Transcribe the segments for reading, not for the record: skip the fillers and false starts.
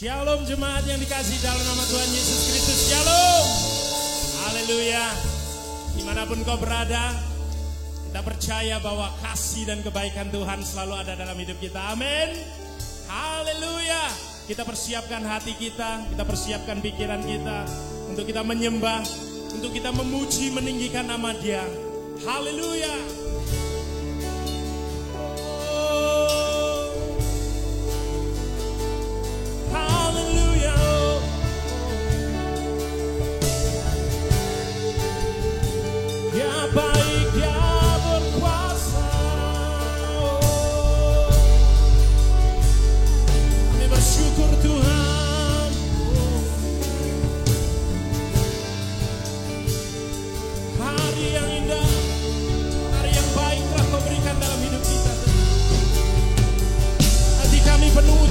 Shalom jemaat yang dikasihi dalam nama Tuhan Yesus Kristus. Shalom. Haleluya. Dimanapun kau berada, kita percaya bahwa kasih dan kebaikan Tuhan selalu ada dalam hidup kita. Amin. Haleluya. Kita persiapkan hati kita persiapkan pikiran kita untuk kita menyembah, untuk kita memuji, meninggikan nama Dia. Haleluya.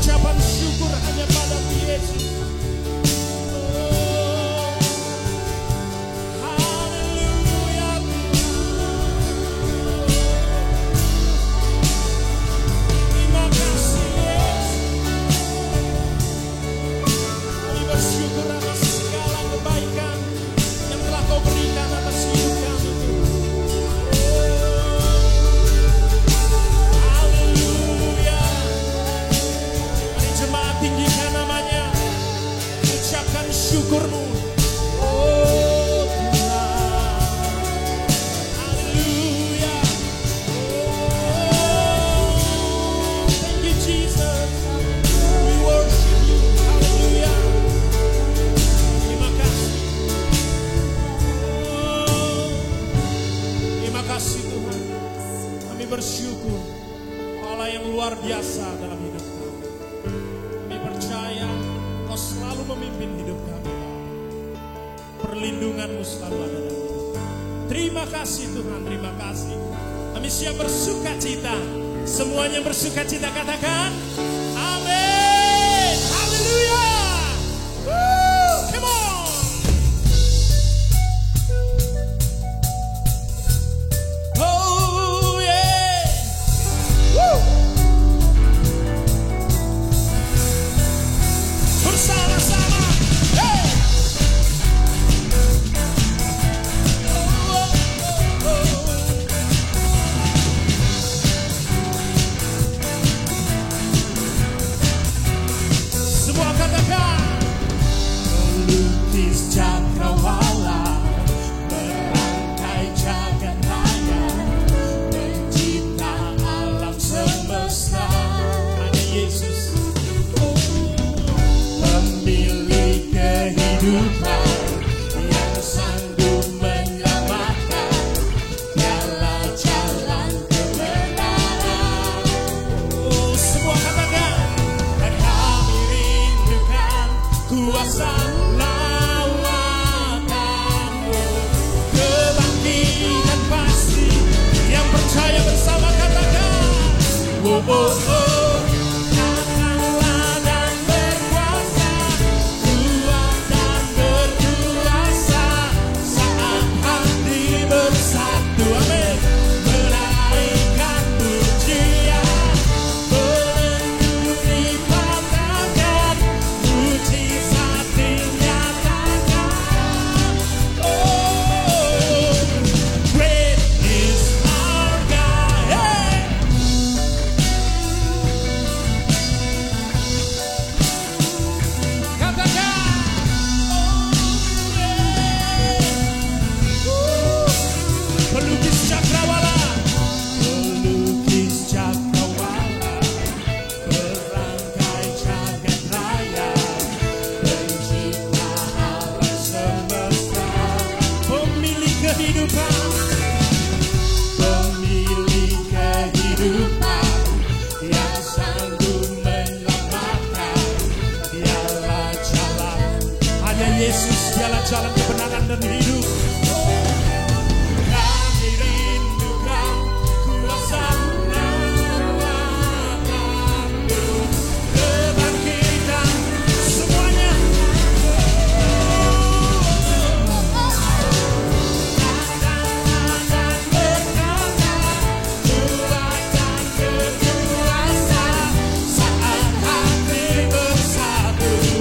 Ucapan syukur hanya pada Yesus. Haleluya. Terima kasih Yesus. Kami bersyukur atas segala kebaikan yang telah Kau berikan atas hidup kami. Tinggikan namanya, ucapkan syukurmu. Oh Tuhan, haleluya. Oh, thank you Jesus, we worship you, haleluya. Terima kasih. Oh, terima kasih Tuhan. Kami bersyukur Allah yang luar biasa dalam hidup kami. Percaya Kau selalu memimpin hidup kami. Perlindungan-Mu selalu ada dalam hidup kami. Terima kasih Tuhan, terima kasih. Kami siap bersuka cita. Semuanya bersuka cita, katakan amin. Haleluya. Come on. Oh yeah. Woo. Bersama-sama, hey! Semua katakan melukis cakrawala, merangkai jagat raya, mencipta alam semesta. Hanya Yesus pemilik kehidupan yang sanggup menyelamatkan, dialah jalan kebenaran. Oh, semua katakan, dan kami rindukan kuasa lawakan-Mu, kebangkitan pasti yang percaya bersama, katakan oh, oh, oh. Yesus, dialah jalan kebenaran dan hidup. Kami rindukan kuasa lawakan-Mu, kebangkitan semuanya. Kuatkan kekuasaan saat hati bersatu.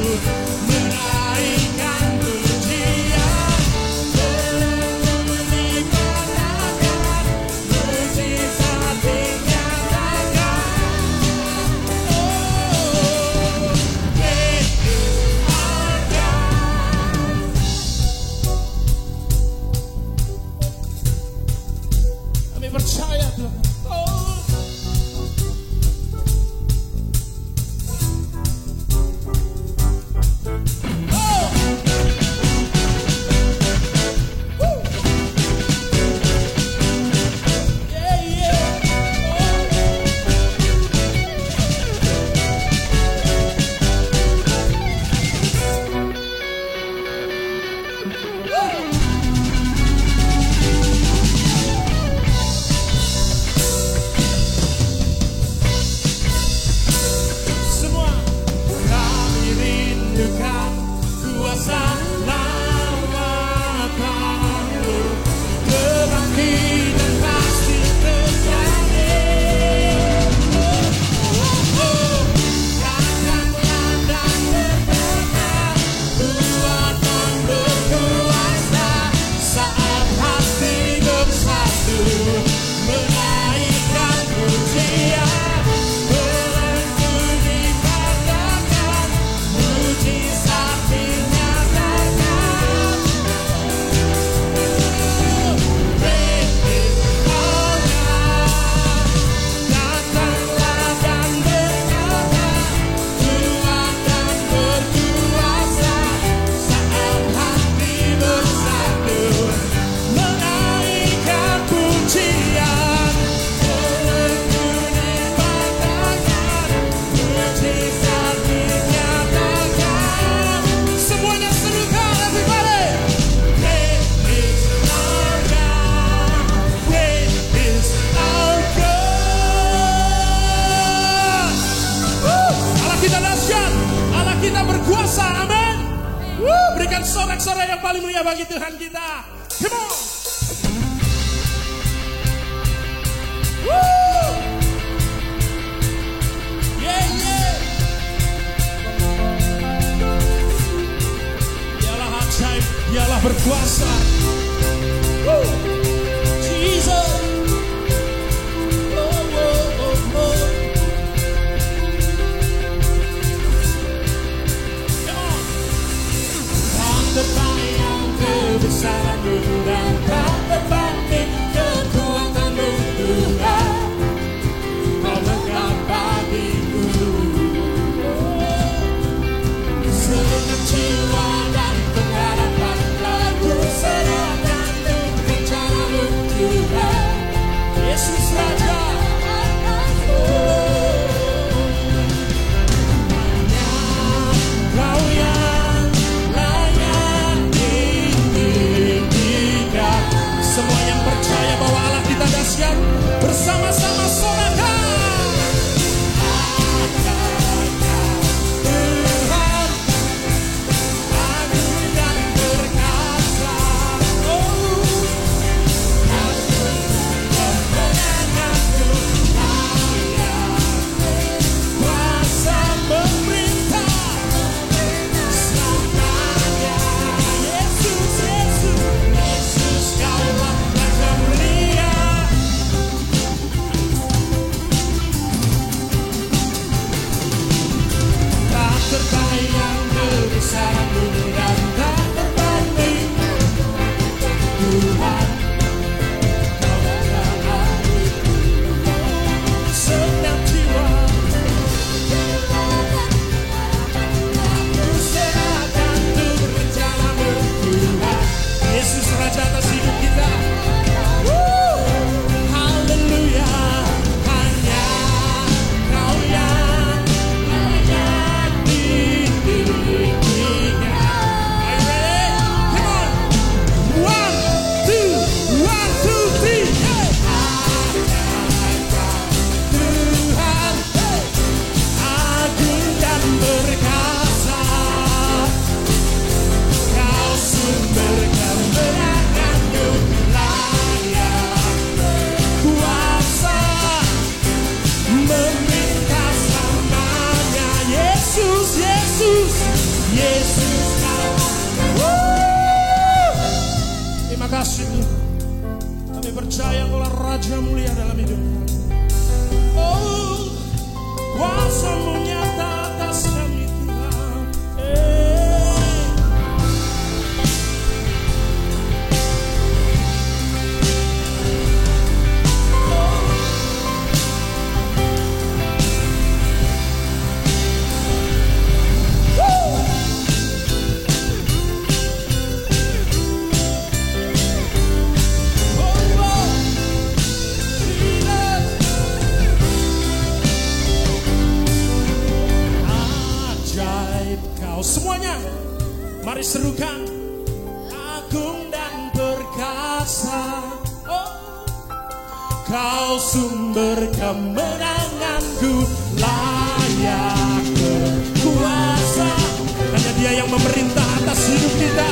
kita berkuasa, amin. Berikan sorak-sorai yang paling mulia bagi Tuhan kita. Come on. Yeah, yeah. Dialah ajaib, dialah berkuasa. Jesus. Terbayang kebesaran-Mu dan tak terbanding kekuatan-Mu Tuhan. Kau lengkap bagiku. Segenap jiwa dan pengharapan telah kuserahkan untuk rencana-Mu Tuhan. Yesus Raja. Semua yang percaya bahwa Allah kita dahsyat, bersama-sama sorakan. Tuhan, agung dan perkasa. Kemenanganku layak kuasa memerintah selamanya. Yesus, Yesus, Yesus Kaulah Raja mulia. Tak terbayang kebesaran-Mu dan tak terbanding Tuhan. Kau lengkap bagiku. Segenap jiwa kuserahkan untuk rencana-Mu Tuhan. Yesus Raja atas hidup kita. Haleluya. Hanya Kau yang layak ditinggikan. Are you ready? Come on. 1, 2, 1, 2, 3. Hey. Tuhan, agung dan perkasa. Kau sumber kemenangan-Mu layak kuasa memerintah selamanya. Yesus, Yesus, Yesus Kau. Terima kasih. Kami percaya Kau Raja mulia dalam hidup. Oh, kuasa-Mu nyata atas kami Tuhan. Ajaib Kau. Semuanya mari serukan. Agung dan perkasa. Oh, Kau sumber kemenanganku, layak berkuasa. Hanya Dia yang memerintah atas hidup kita.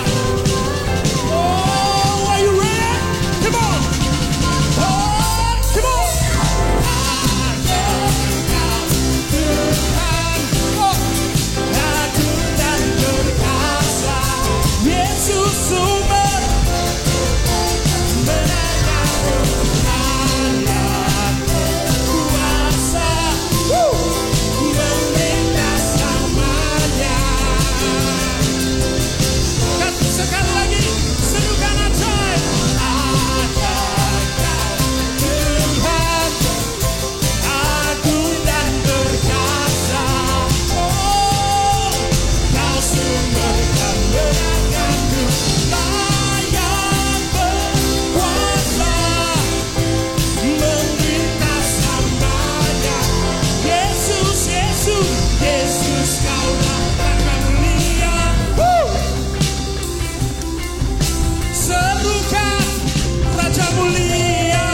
Oh, are you ready? Come on. Oh, come on. Tuhan, oh, agung dan perkasa. Yesus sumber kemenanganku, layak berkuasa. Memerintah selamanya. Sekali lagi, serukan ajaib. Tuhan, agung dan perkasa. Oh, Kau sumber kemenanganku, layak berkuasa. Memerintah selamanya. Yesus, Yesus, Yesus Kaulah Raja mulia. Serukan Raja mulia.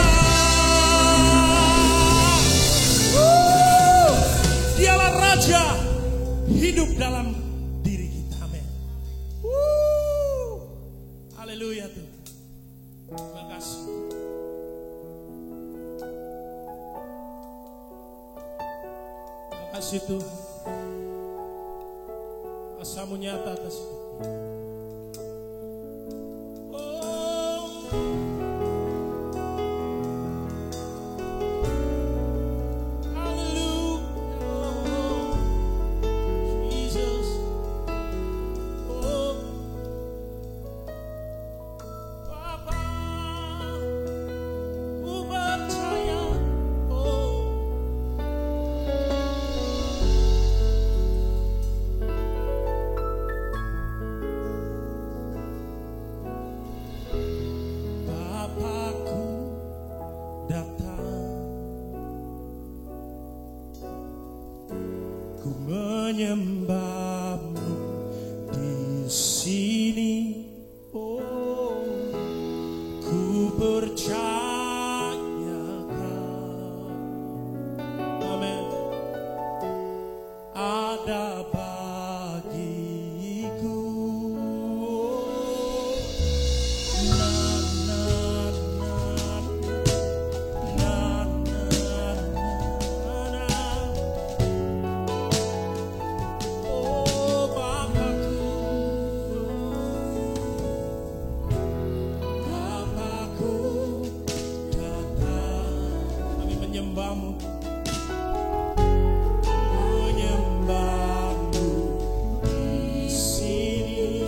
Dialah Raja hidup dalam Terima kasih. Terima kasih Tuhan. Kuasa-Mu nyata atas hidup. Menyembah-Mu di sini, oh, ku percaya Kau, amin, ada bagiku. Menyembah-Mu di sini,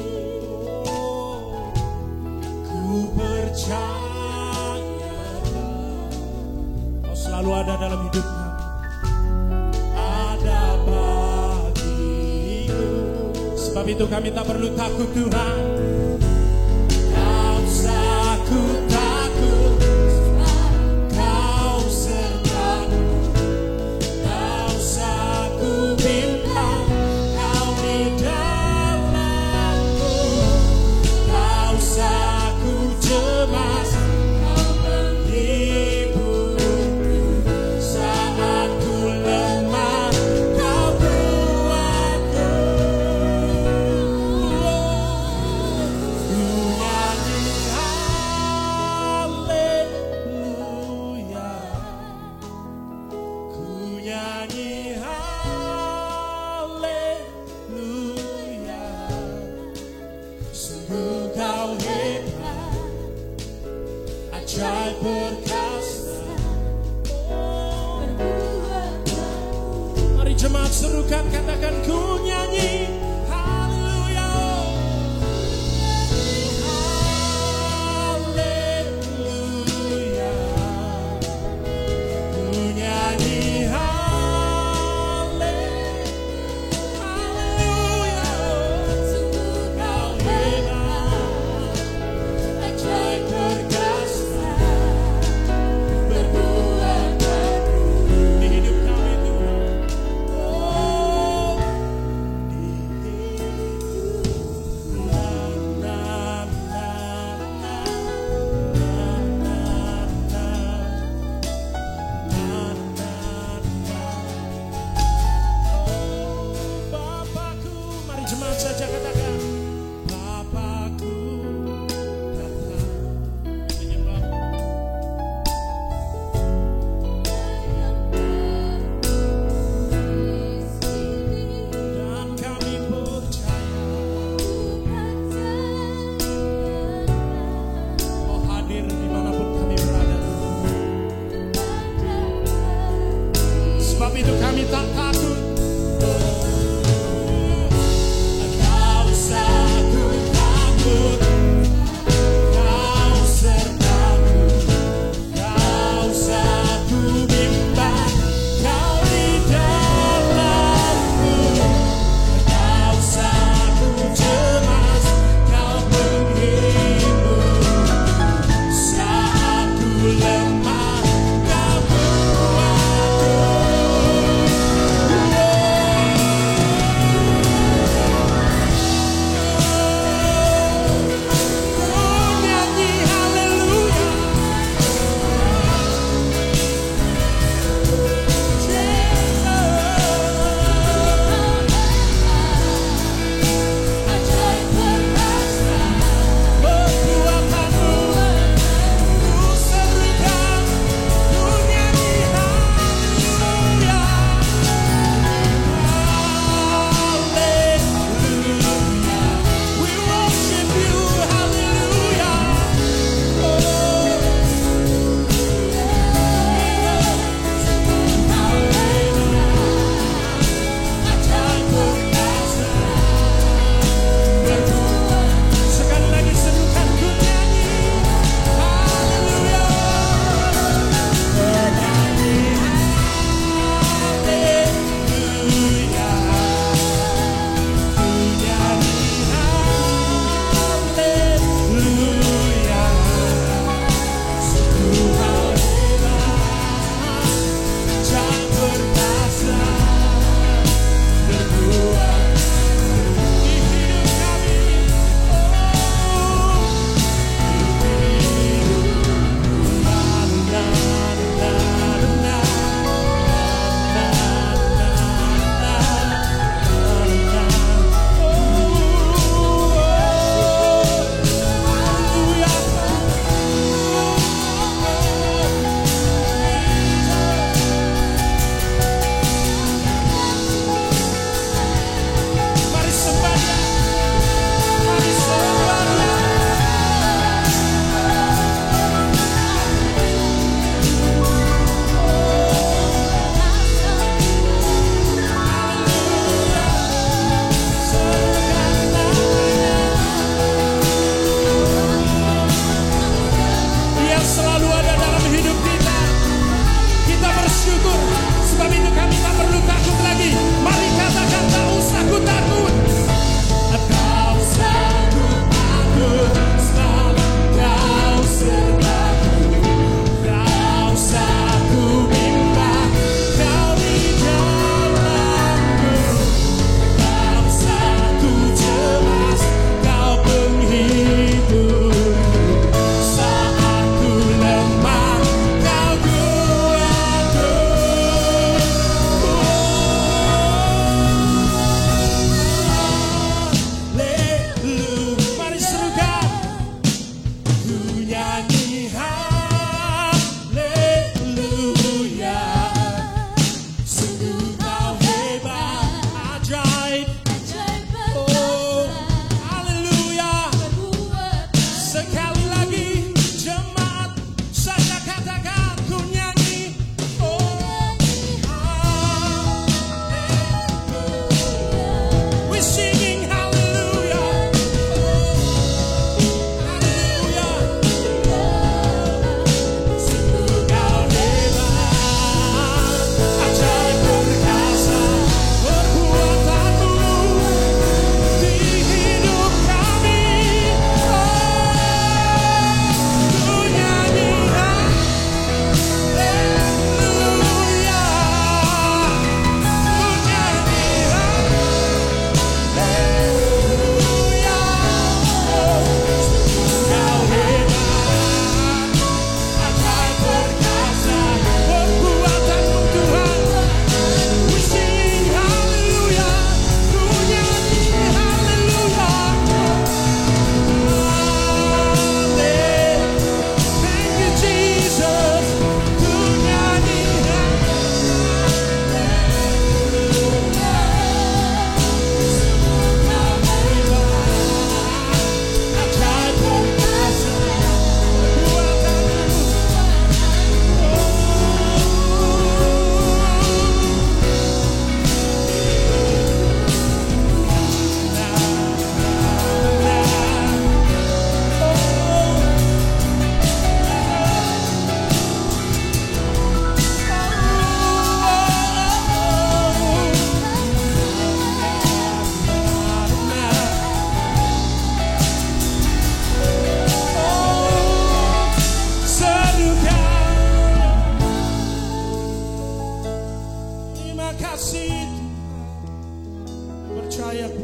oh, ku percaya Kau selalu ada dalam hidup kami, ada bagiku. Sebab itu kami tak perlu takut Tuhan. Tak usah ku takut, Kau sertaku. Tak usah ku bimbang, Kau di dalamku. Tak usah ku cemas, Kau menghiburku. Saat ku lemah, Kau kuatku. Ku nyanyi haleluya, ku nyanyi haleluya. Sungguh Kau hebat, ajaib perkasa. Mari jemaat serukan, katakan ku nyanyi haleluya. Haleluya, ku nyanyi haleluya. Sungguh Kau hebat, ajaib perkasa, berbuat baru di hidup kami Tuhan. Oh,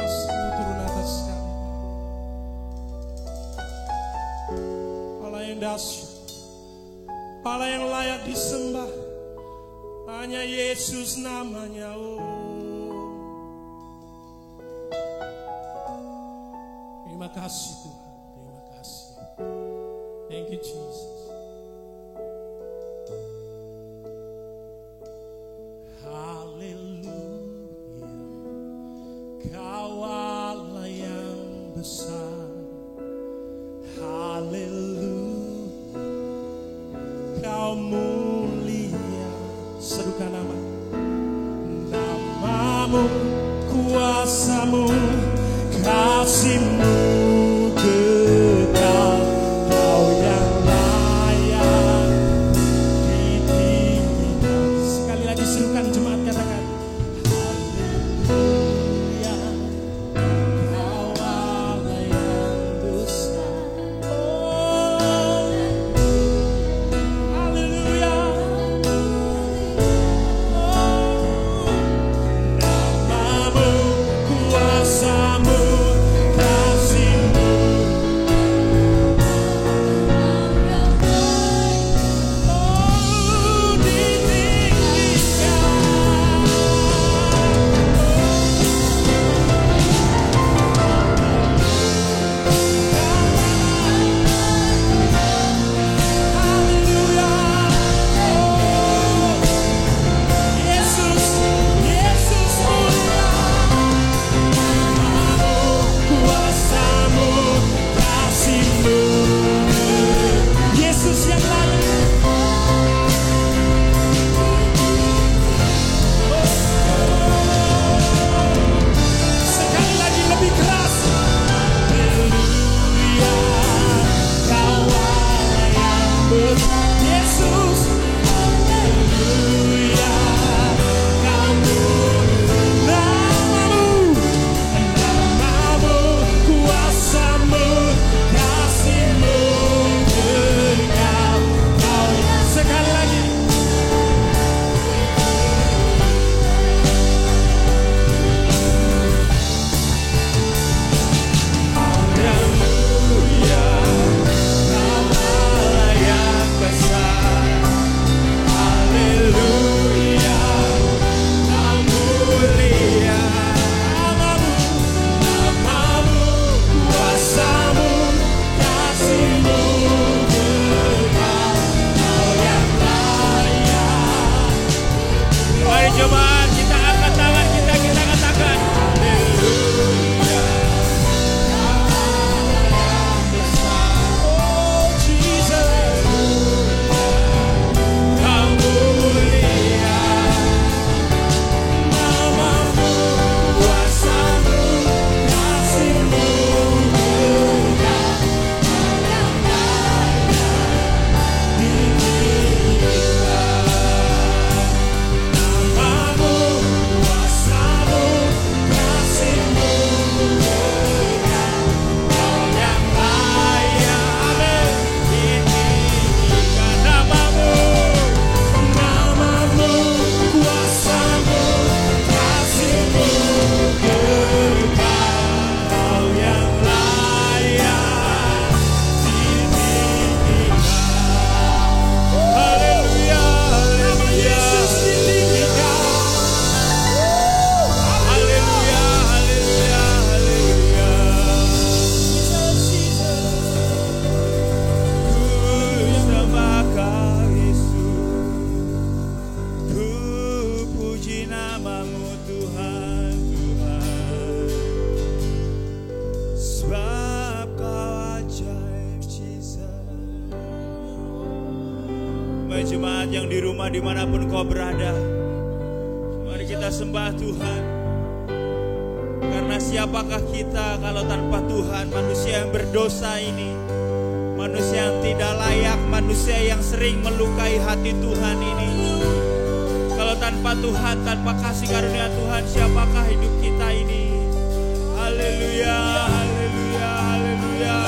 kasih-Mu turun atas kami. Allah yang dahsyat, Allah yang layak disembah, hanya Yesus namanya. Terima kasih Tuhan, terima kasih. Thank you Jesus. Haleluya, Kau Allah yang besar. Haleluya, Kau mulia. Serukan nama-Mu, kuasa-Mu, kasih-Mu kekal. Kau yang layak ditinggikan. Sekali lagi serukan jemaat, katakan haleluya, Kau Allah yang besar. Oh, haleluya. Nama-Mu, kuasa-Mu, kasih-Mu. Oh, ditinggikan. Haleluya. Oh, Yesus, Yesus mulia. Kuasa-Mu, kasih-Mu. Yesus yang layak. Sekali lagi lebih keras. Haleluya, Kau Allah yang besar. Yesus. Haleluya, Kau mulia. Nama-Mu, kuasa-Mu, kasih-Mu kekal. Kau sekali lagi. Haleluya, Kau Allah yang besar. Haleluya, Kau mulia. Nama-Mu, kuasa-Mu, kasih-Mu kekal. Kau yang layak. Mari jemaat, kita angkat tangan kita katakan haleluya, Kau Allah yang besar. Oh Jesus, Kau mulia. Nama-Mu, kuasa-Mu, kasih-Mu kekal. Kau yang layak ditinggikan. Nama-Mu, kuasa-Mu, kasih-Mu kekal. Kau yang layak, amin, ditinggikan. Nama-Mu, nama-Mu, kuasa-Mu, kasih-Mu kekal. Kau yang layak ditinggikan. Haleluya, nama Yesus ditinggikan. Haleluya, haleluya, haleluya. Ku sembah Kau Yesus, ku puji nama-Mu Tuhan, Tuhan. Sebab Kau ajaib, Jesus. Baik jemaat yang di rumah dimanapun kau berada, mari kita sembah Tuhan. Karena siapakah kita kalau tanpa Tuhan? Manusia yang berdosa ini, manusia yang tidak layak, manusia yang sering melukai hati Tuhan ini. Kalau tanpa Tuhan, tanpa kasih karunia Tuhan, siapakah hidup kita ini? Haleluya, haleluya, haleluya.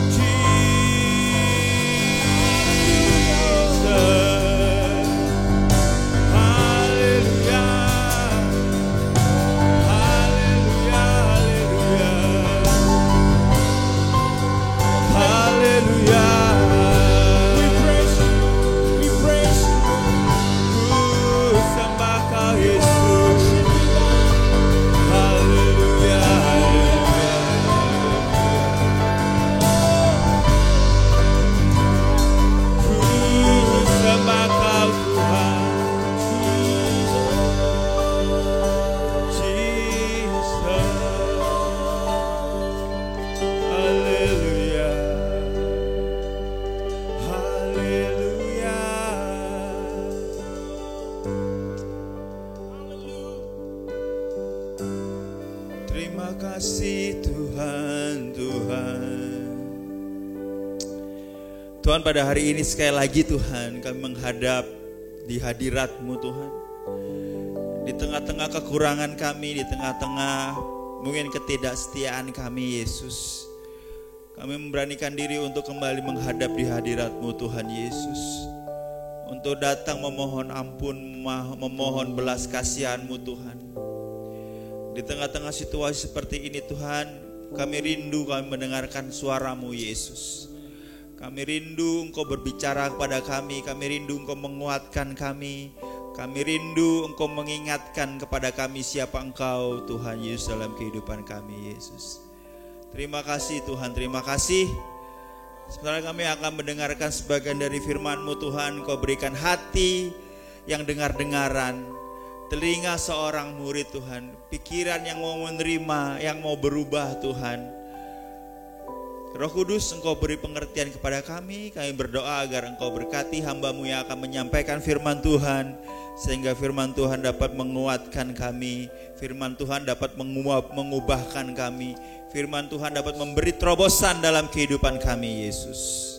Jesus. Haleluya. Terima kasih Tuhan, Tuhan pada hari ini sekali lagi Tuhan kami menghadap di hadirat-Mu Tuhan. Di tengah-tengah kekurangan kami, di tengah-tengah mungkin ketidaksetiaan kami Yesus, kami memberanikan diri untuk kembali menghadap di hadirat-Mu Tuhan Yesus, untuk datang memohon ampun, memohon belas kasihan-Mu Tuhan. Di tengah-tengah situasi seperti ini Tuhan, kami rindu kami mendengarkan suara-Mu Yesus. Kami rindu Engkau berbicara kepada kami rindu Engkau menguatkan kami rindu Engkau mengingatkan kepada kami siapa Engkau Tuhan Yesus dalam kehidupan kami Yesus. Terima kasih Tuhan, terima kasih. Sebentar kami akan mendengarkan sebagian dari firman-Mu Tuhan. Engkau berikan hati yang dengar-dengaran, telinga seorang murid Tuhan, pikiran yang mau menerima, yang mau berubah Tuhan. Roh Kudus, Engkau beri pengertian kepada kami berdoa agar Engkau berkati hamba-Mu yang akan menyampaikan firman Tuhan, sehingga firman Tuhan dapat menguatkan kami, firman Tuhan dapat mengubahkan kami, firman Tuhan dapat memberi terobosan dalam kehidupan kami Yesus.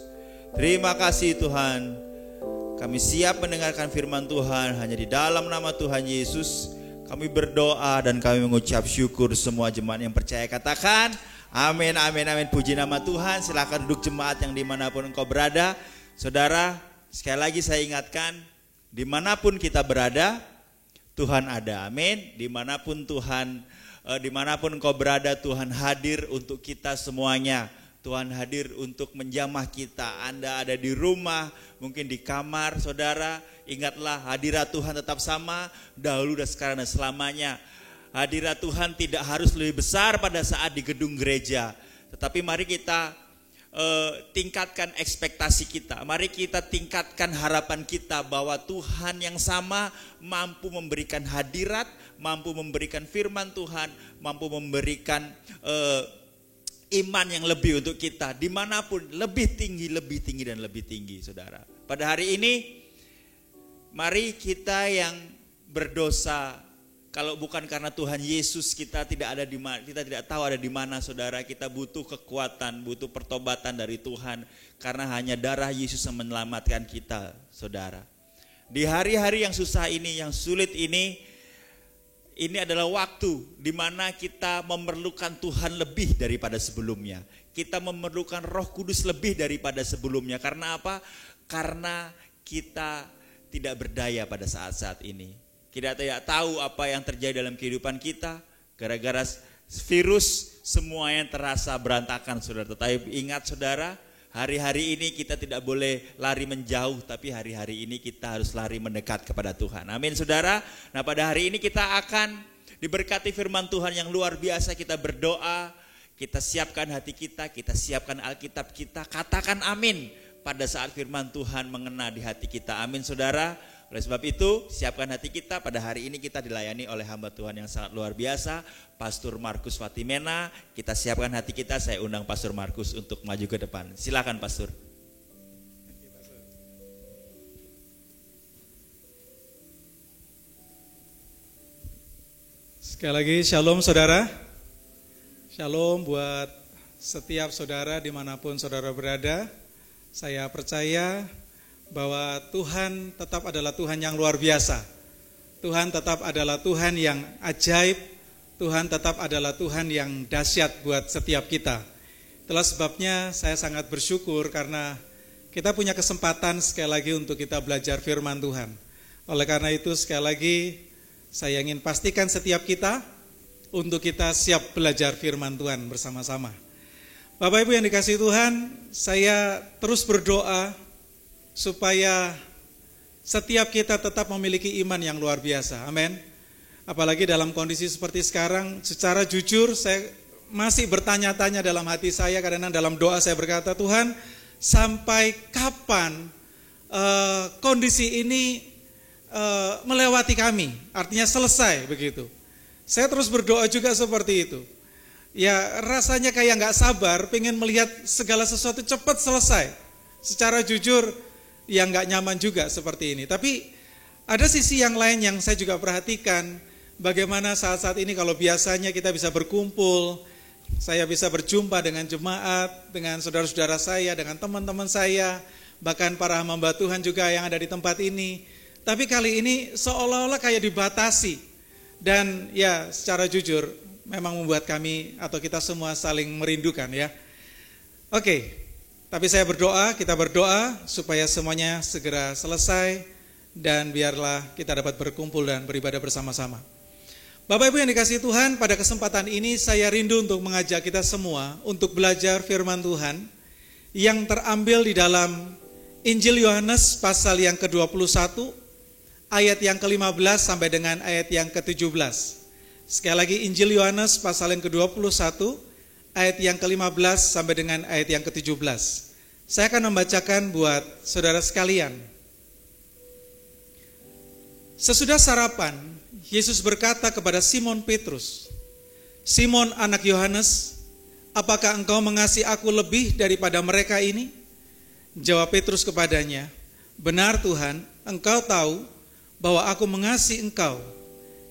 Terima kasih Tuhan, kami siap mendengarkan firman Tuhan hanya di dalam nama Tuhan Yesus. Kami berdoa dan kami mengucap syukur. Semua jemaat yang percaya katakan amin, amin, amin. Puji nama Tuhan. Silakan duduk jemaat yang dimanapun engkau berada. Saudara, sekali lagi saya ingatkan, dimanapun kita berada, Tuhan ada. Amin. Dimanapun engkau berada, Tuhan hadir untuk kita semuanya. Tuhan hadir untuk menjamah kita. Anda ada di rumah, mungkin di kamar, saudara, ingatlah hadirat Tuhan tetap sama, dahulu dan sekarang dan selamanya. Hadirat Tuhan tidak harus lebih besar pada saat di gedung gereja, tetapi mari kita tingkatkan ekspektasi kita. Mari kita tingkatkan harapan kita bahwa Tuhan yang sama mampu memberikan hadirat, mampu memberikan firman Tuhan, mampu memberikan iman yang lebih untuk kita dimanapun, lebih tinggi dan lebih tinggi, saudara. Pada hari ini, mari kita yang berdosa, kalau bukan karena Tuhan Yesus, kita tidak tahu ada di mana, saudara. Kita butuh kekuatan, butuh pertobatan dari Tuhan, karena hanya darah Yesus yang menyelamatkan kita, saudara. Di hari-hari yang susah ini, yang sulit ini adalah waktu di mana kita memerlukan Tuhan lebih daripada sebelumnya. Kita memerlukan Roh Kudus lebih daripada sebelumnya. Karena apa? Karena kita tidak berdaya pada saat-saat ini. Kita tidak tahu apa yang terjadi dalam kehidupan kita. Gara-gara virus semuanya terasa berantakan, saudara. Tetapi ingat, saudara, hari-hari ini kita tidak boleh lari menjauh, tapi hari-hari ini kita harus lari mendekat kepada Tuhan. Amin, saudara. Nah, pada hari ini kita akan diberkati firman Tuhan yang luar biasa. Kita berdoa, kita siapkan hati kita siapkan Alkitab kita. Katakan amin pada saat firman Tuhan mengena di hati kita. Amin, saudara. Oleh sebab itu, siapkan hati kita. Pada hari ini kita dilayani oleh hamba Tuhan yang sangat luar biasa, Pastor Markus Fatimena. Kita siapkan hati kita. Saya undang Pastor Markus untuk maju ke depan. Silakan, Pastor. Sekali lagi, shalom saudara. Shalom buat setiap saudara dimanapun saudara berada. Saya percaya bahwa Tuhan tetap adalah Tuhan yang luar biasa. Tuhan tetap adalah Tuhan yang ajaib. Tuhan tetap adalah Tuhan yang dahsyat buat setiap kita. Itulah sebabnya saya sangat bersyukur karena kita punya kesempatan sekali lagi untuk kita belajar firman Tuhan. Oleh karena itu sekali lagi saya ingin pastikan setiap kita untuk kita siap belajar firman Tuhan bersama-sama. Bapak Ibu yang dikasihi Tuhan, saya terus berdoa supaya setiap kita tetap memiliki iman yang luar biasa. Amin. Apalagi dalam kondisi seperti sekarang, secara jujur saya masih bertanya-tanya dalam hati saya. Karena dalam doa saya berkata, Tuhan, sampai kapan kondisi ini melewati kami? Artinya selesai begitu. Saya terus berdoa juga seperti itu. Ya rasanya kayak gak sabar, pengen melihat segala sesuatu cepat selesai. Secara jujur, yang gak nyaman juga seperti ini. Tapi ada sisi yang lain yang saya juga perhatikan, bagaimana saat-saat ini kalau biasanya kita bisa berkumpul, saya bisa berjumpa dengan jemaat, dengan saudara-saudara saya, dengan teman-teman saya, bahkan para hamba Tuhan juga yang ada di tempat ini. Tapi kali ini seolah-olah kayak dibatasi. Dan ya secara jujur memang membuat kami atau kita semua saling merindukan ya. Oke, tapi saya berdoa, kita berdoa supaya semuanya segera selesai dan biarlah kita dapat berkumpul dan beribadah bersama-sama. Bapak Ibu yang dikasihi Tuhan, pada kesempatan ini saya rindu untuk mengajak kita semua untuk belajar firman Tuhan yang terambil di dalam Injil Yohanes pasal yang ke-21, ayat yang ke-15 sampai dengan ayat yang ke-17. Sekali lagi Injil Yohanes pasal yang ke-21, ayat yang ke-15 sampai dengan ayat yang ke-17. Saya akan membacakan buat saudara sekalian. Sesudah sarapan, Yesus berkata kepada Simon Petrus, "Simon anak Yohanes, apakah engkau mengasihi aku lebih daripada mereka ini?" Jawab Petrus kepadanya, "Benar Tuhan, engkau tahu bahwa aku mengasihi engkau."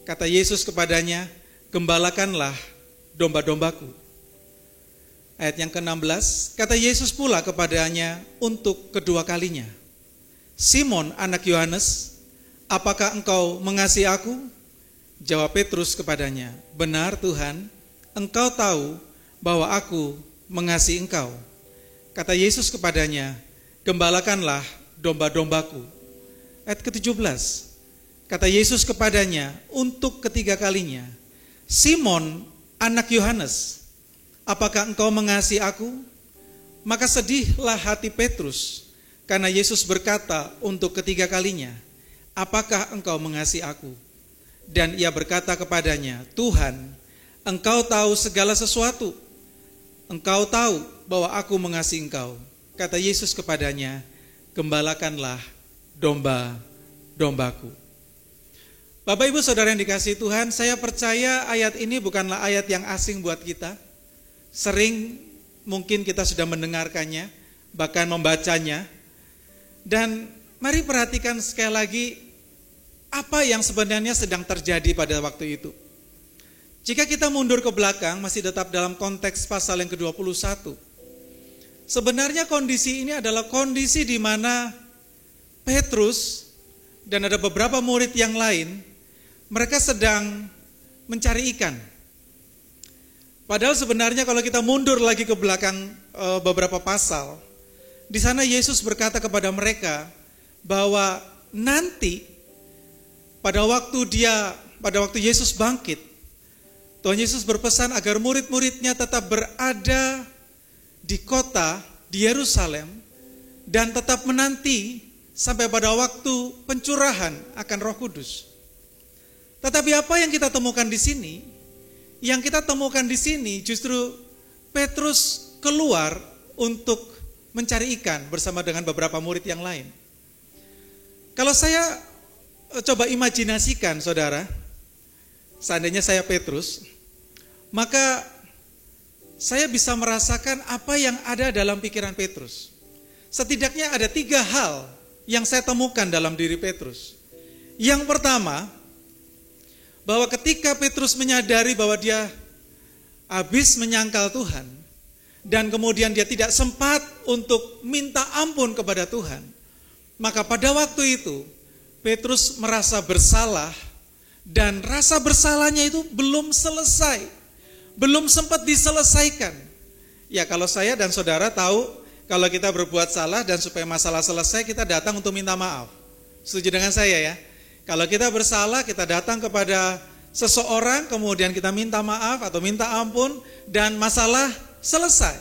Kata Yesus kepadanya, "Gembalakanlah domba-dombaku." Ayat yang ke-16, kata Yesus pula kepadanya untuk kedua kalinya, "Simon anak Yohanes, apakah engkau mengasihi aku?" Jawab Petrus kepadanya, "Benar Tuhan, engkau tahu bahwa aku mengasihi engkau." Kata Yesus kepadanya, "Gembalakanlah domba-dombaku." Ayat ke-17, kata Yesus kepadanya untuk ketiga kalinya, "Simon anak Yohanes, apakah engkau mengasihi aku?" Maka sedihlah hati Petrus, karena Yesus berkata untuk ketiga kalinya, "Apakah engkau mengasihi aku?" Dan ia berkata kepadanya, "Tuhan, engkau tahu segala sesuatu. Engkau tahu bahwa aku mengasihi engkau." Kata Yesus kepadanya, "Gembalakanlah domba-dombaku." Bapak Ibu Saudara yang dikasihi Tuhan, saya percaya ayat ini bukanlah ayat yang asing buat kita. Sering mungkin kita sudah mendengarkannya, bahkan membacanya. Dan mari perhatikan sekali lagi apa yang sebenarnya sedang terjadi pada waktu itu. Jika kita mundur ke belakang, masih tetap dalam konteks pasal yang ke-21. Sebenarnya kondisi ini adalah kondisi di mana Petrus dan ada beberapa murid yang lain, mereka sedang mencari ikan. Padahal sebenarnya kalau kita mundur lagi ke belakang beberapa pasal, di sana Yesus berkata kepada mereka bahwa nanti pada waktu Yesus bangkit, Tuhan Yesus berpesan agar murid-muridnya tetap berada di kota, di Yerusalem, dan tetap menanti sampai pada waktu pencurahan akan Roh Kudus. Tetapi apa yang kita temukan di sini? Yang kita temukan di sini justru Petrus keluar untuk mencari ikan bersama dengan beberapa murid yang lain. Kalau saya coba imajinasikan saudara, seandainya saya Petrus, maka saya bisa merasakan apa yang ada dalam pikiran Petrus. Setidaknya ada 3 hal yang saya temukan dalam diri Petrus. Yang pertama, bahwa ketika Petrus menyadari bahwa dia habis menyangkal Tuhan, dan kemudian dia tidak sempat untuk minta ampun kepada Tuhan, maka pada waktu itu Petrus merasa bersalah, dan rasa bersalahnya itu belum selesai, belum sempat diselesaikan. Ya, kalau saya dan saudara tahu, kalau kita berbuat salah dan supaya masalah selesai, kita datang untuk minta maaf. Setuju dengan saya ya? Kalau kita bersalah, kita datang kepada seseorang, kemudian kita minta maaf atau minta ampun, dan masalah selesai.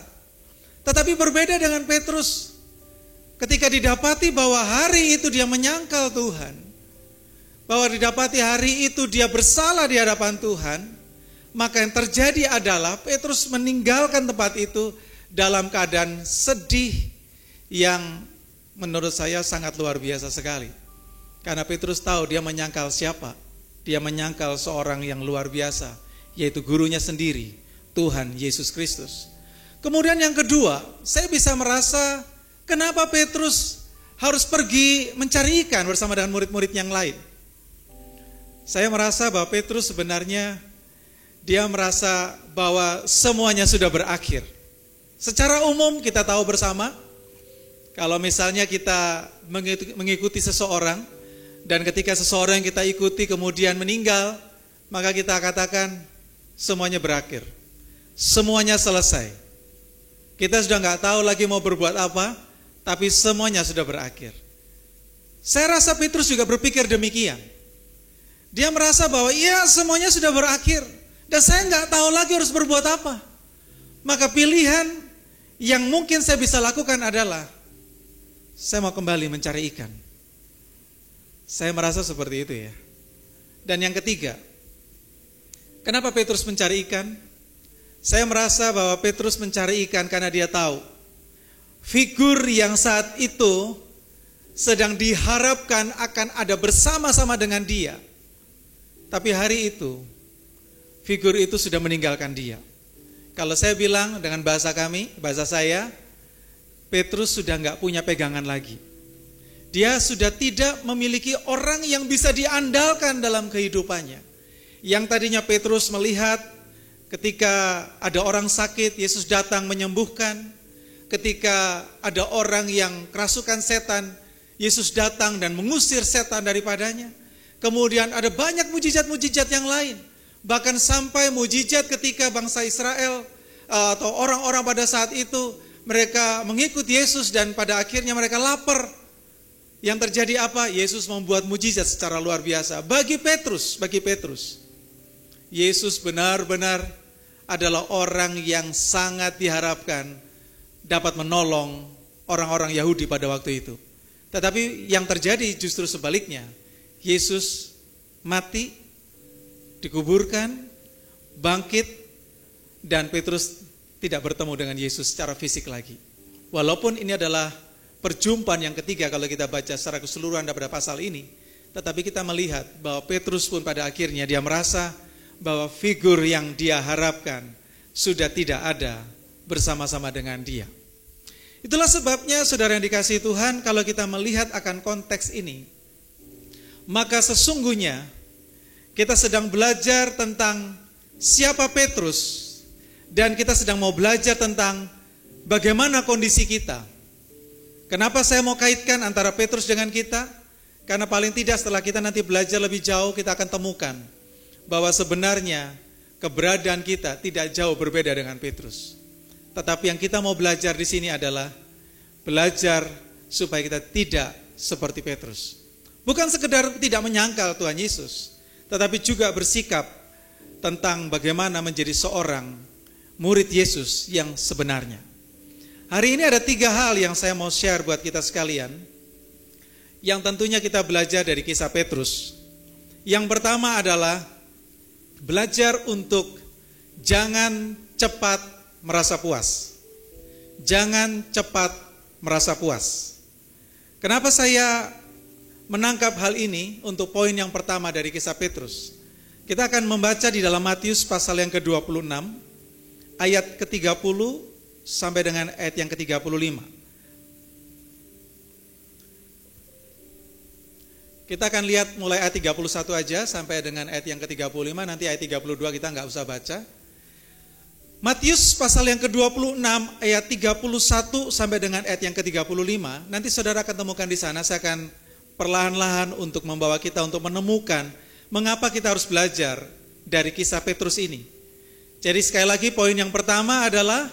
Tetapi berbeda dengan Petrus. Ketika didapati bahwa hari itu dia menyangkal Tuhan, bahwa didapati hari itu dia bersalah di hadapan Tuhan, maka yang terjadi adalah Petrus meninggalkan tempat itu dalam keadaan sedih yang menurut saya sangat luar biasa sekali. Karena Petrus tahu dia menyangkal siapa? Dia menyangkal seorang yang luar biasa, yaitu gurunya sendiri, Tuhan Yesus Kristus. Kemudian yang kedua, saya bisa merasa kenapa Petrus harus pergi mencari ikan bersama dengan murid-murid yang lain. Saya merasa bahwa Petrus sebenarnya dia merasa bahwa semuanya sudah berakhir. Secara umum kita tahu bersama, kalau misalnya kita mengikuti seseorang, dan ketika seseorang yang kita ikuti kemudian meninggal, maka kita katakan semuanya berakhir. Semuanya selesai. Kita sudah nggak tahu lagi mau berbuat apa, tapi semuanya sudah berakhir. Saya rasa Petrus juga berpikir demikian. Dia merasa bahwa iya semuanya sudah berakhir, dan saya nggak tahu lagi harus berbuat apa. Maka pilihan yang mungkin saya bisa lakukan adalah saya mau kembali mencari ikan. Saya merasa seperti itu ya. Dan yang ketiga, kenapa Petrus mencari ikan? Saya merasa bahwa Petrus mencari ikan karena dia tahu figur yang saat itu sedang diharapkan akan ada bersama-sama dengan dia. Tapi hari itu, figur itu sudah meninggalkan dia. Kalau saya bilang dengan bahasa kami, bahasa saya, Petrus sudah nggak punya pegangan lagi. Dia sudah tidak memiliki orang yang bisa diandalkan dalam kehidupannya. Yang tadinya Petrus melihat ketika ada orang sakit, Yesus datang menyembuhkan. Ketika ada orang yang kerasukan setan, Yesus datang dan mengusir setan daripadanya. Kemudian ada banyak mujizat-mujizat yang lain. Bahkan sampai mujizat ketika bangsa Israel atau orang-orang pada saat itu mereka mengikuti Yesus dan pada akhirnya mereka lapar. Yang terjadi apa? Yesus membuat mujizat secara luar biasa. Bagi Petrus, Yesus benar-benar adalah orang yang sangat diharapkan dapat menolong orang-orang Yahudi pada waktu itu. Tetapi yang terjadi justru sebaliknya. Yesus mati, dikuburkan, bangkit, dan Petrus tidak bertemu dengan Yesus secara fisik lagi. Walaupun ini adalah perjumpaan yang ketiga kalau kita baca secara keseluruhan daripada pasal ini, tetapi kita melihat bahwa Petrus pun pada akhirnya dia merasa bahwa figur yang dia harapkan sudah tidak ada bersama-sama dengan dia. Itulah sebabnya saudara yang dikasihi Tuhan, kalau kita melihat akan konteks ini, maka sesungguhnya kita sedang belajar tentang siapa Petrus, dan kita sedang mau belajar tentang bagaimana kondisi kita. Kenapa saya mau kaitkan antara Petrus dengan kita? Karena paling tidak setelah kita nanti belajar lebih jauh, kita akan temukan bahwa sebenarnya keberadaan kita tidak jauh berbeda dengan Petrus. Tetapi yang kita mau belajar di sini adalah belajar supaya kita tidak seperti Petrus. Bukan sekedar tidak menyangkal Tuhan Yesus, tetapi juga bersikap tentang bagaimana menjadi seorang murid Yesus yang sebenarnya. Hari ini ada 3 hal yang saya mau share buat kita sekalian, yang tentunya kita belajar dari kisah Petrus. Yang pertama adalah belajar untuk jangan cepat merasa puas. Jangan cepat merasa puas. Kenapa saya menangkap hal ini untuk poin yang pertama dari kisah Petrus? Kita akan membaca di dalam Matius pasal yang ke-26, ayat ke-30 sampai dengan ayat yang ke-35. Kita akan lihat mulai ayat 31 aja sampai dengan ayat yang ke-35, nanti ayat 32 kita nggak usah baca. Matius pasal yang ke-26 ayat 31 sampai dengan ayat yang ke-35, nanti saudara akan temukan di sana. Saya akan perlahan-lahan untuk membawa kita untuk menemukan mengapa kita harus belajar dari kisah Petrus ini. Jadi sekali lagi poin yang pertama adalah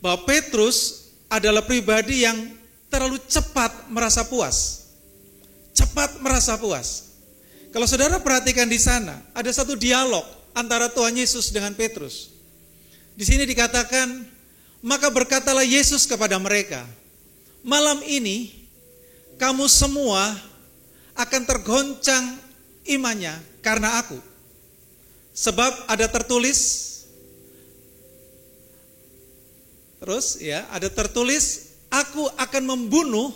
bahwa Petrus adalah pribadi yang terlalu cepat merasa puas. Cepat merasa puas. Kalau saudara perhatikan di sana, ada satu dialog antara Tuhan Yesus dengan Petrus. Di sini dikatakan, maka berkatalah Yesus kepada mereka, malam ini kamu semua akan tergoncang imannya karena aku. Sebab ada tertulis, ada tertulis, aku akan membunuh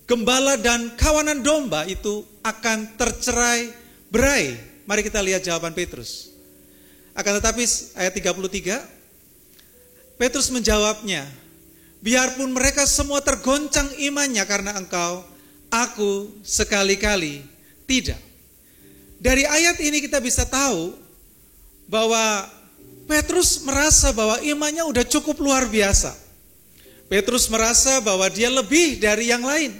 gembala dan kawanan domba itu akan tercerai berai. Mari kita lihat jawaban Petrus. Akan tetapi ayat 33, Petrus menjawabnya, biarpun mereka semua tergoncang imannya karena engkau, aku sekali-kali tidak. dari ayat ini kita bisa tahu bahwa Petrus merasa bahwa imannya udah cukup luar biasa. Petrus merasa bahwa dia lebih dari yang lain.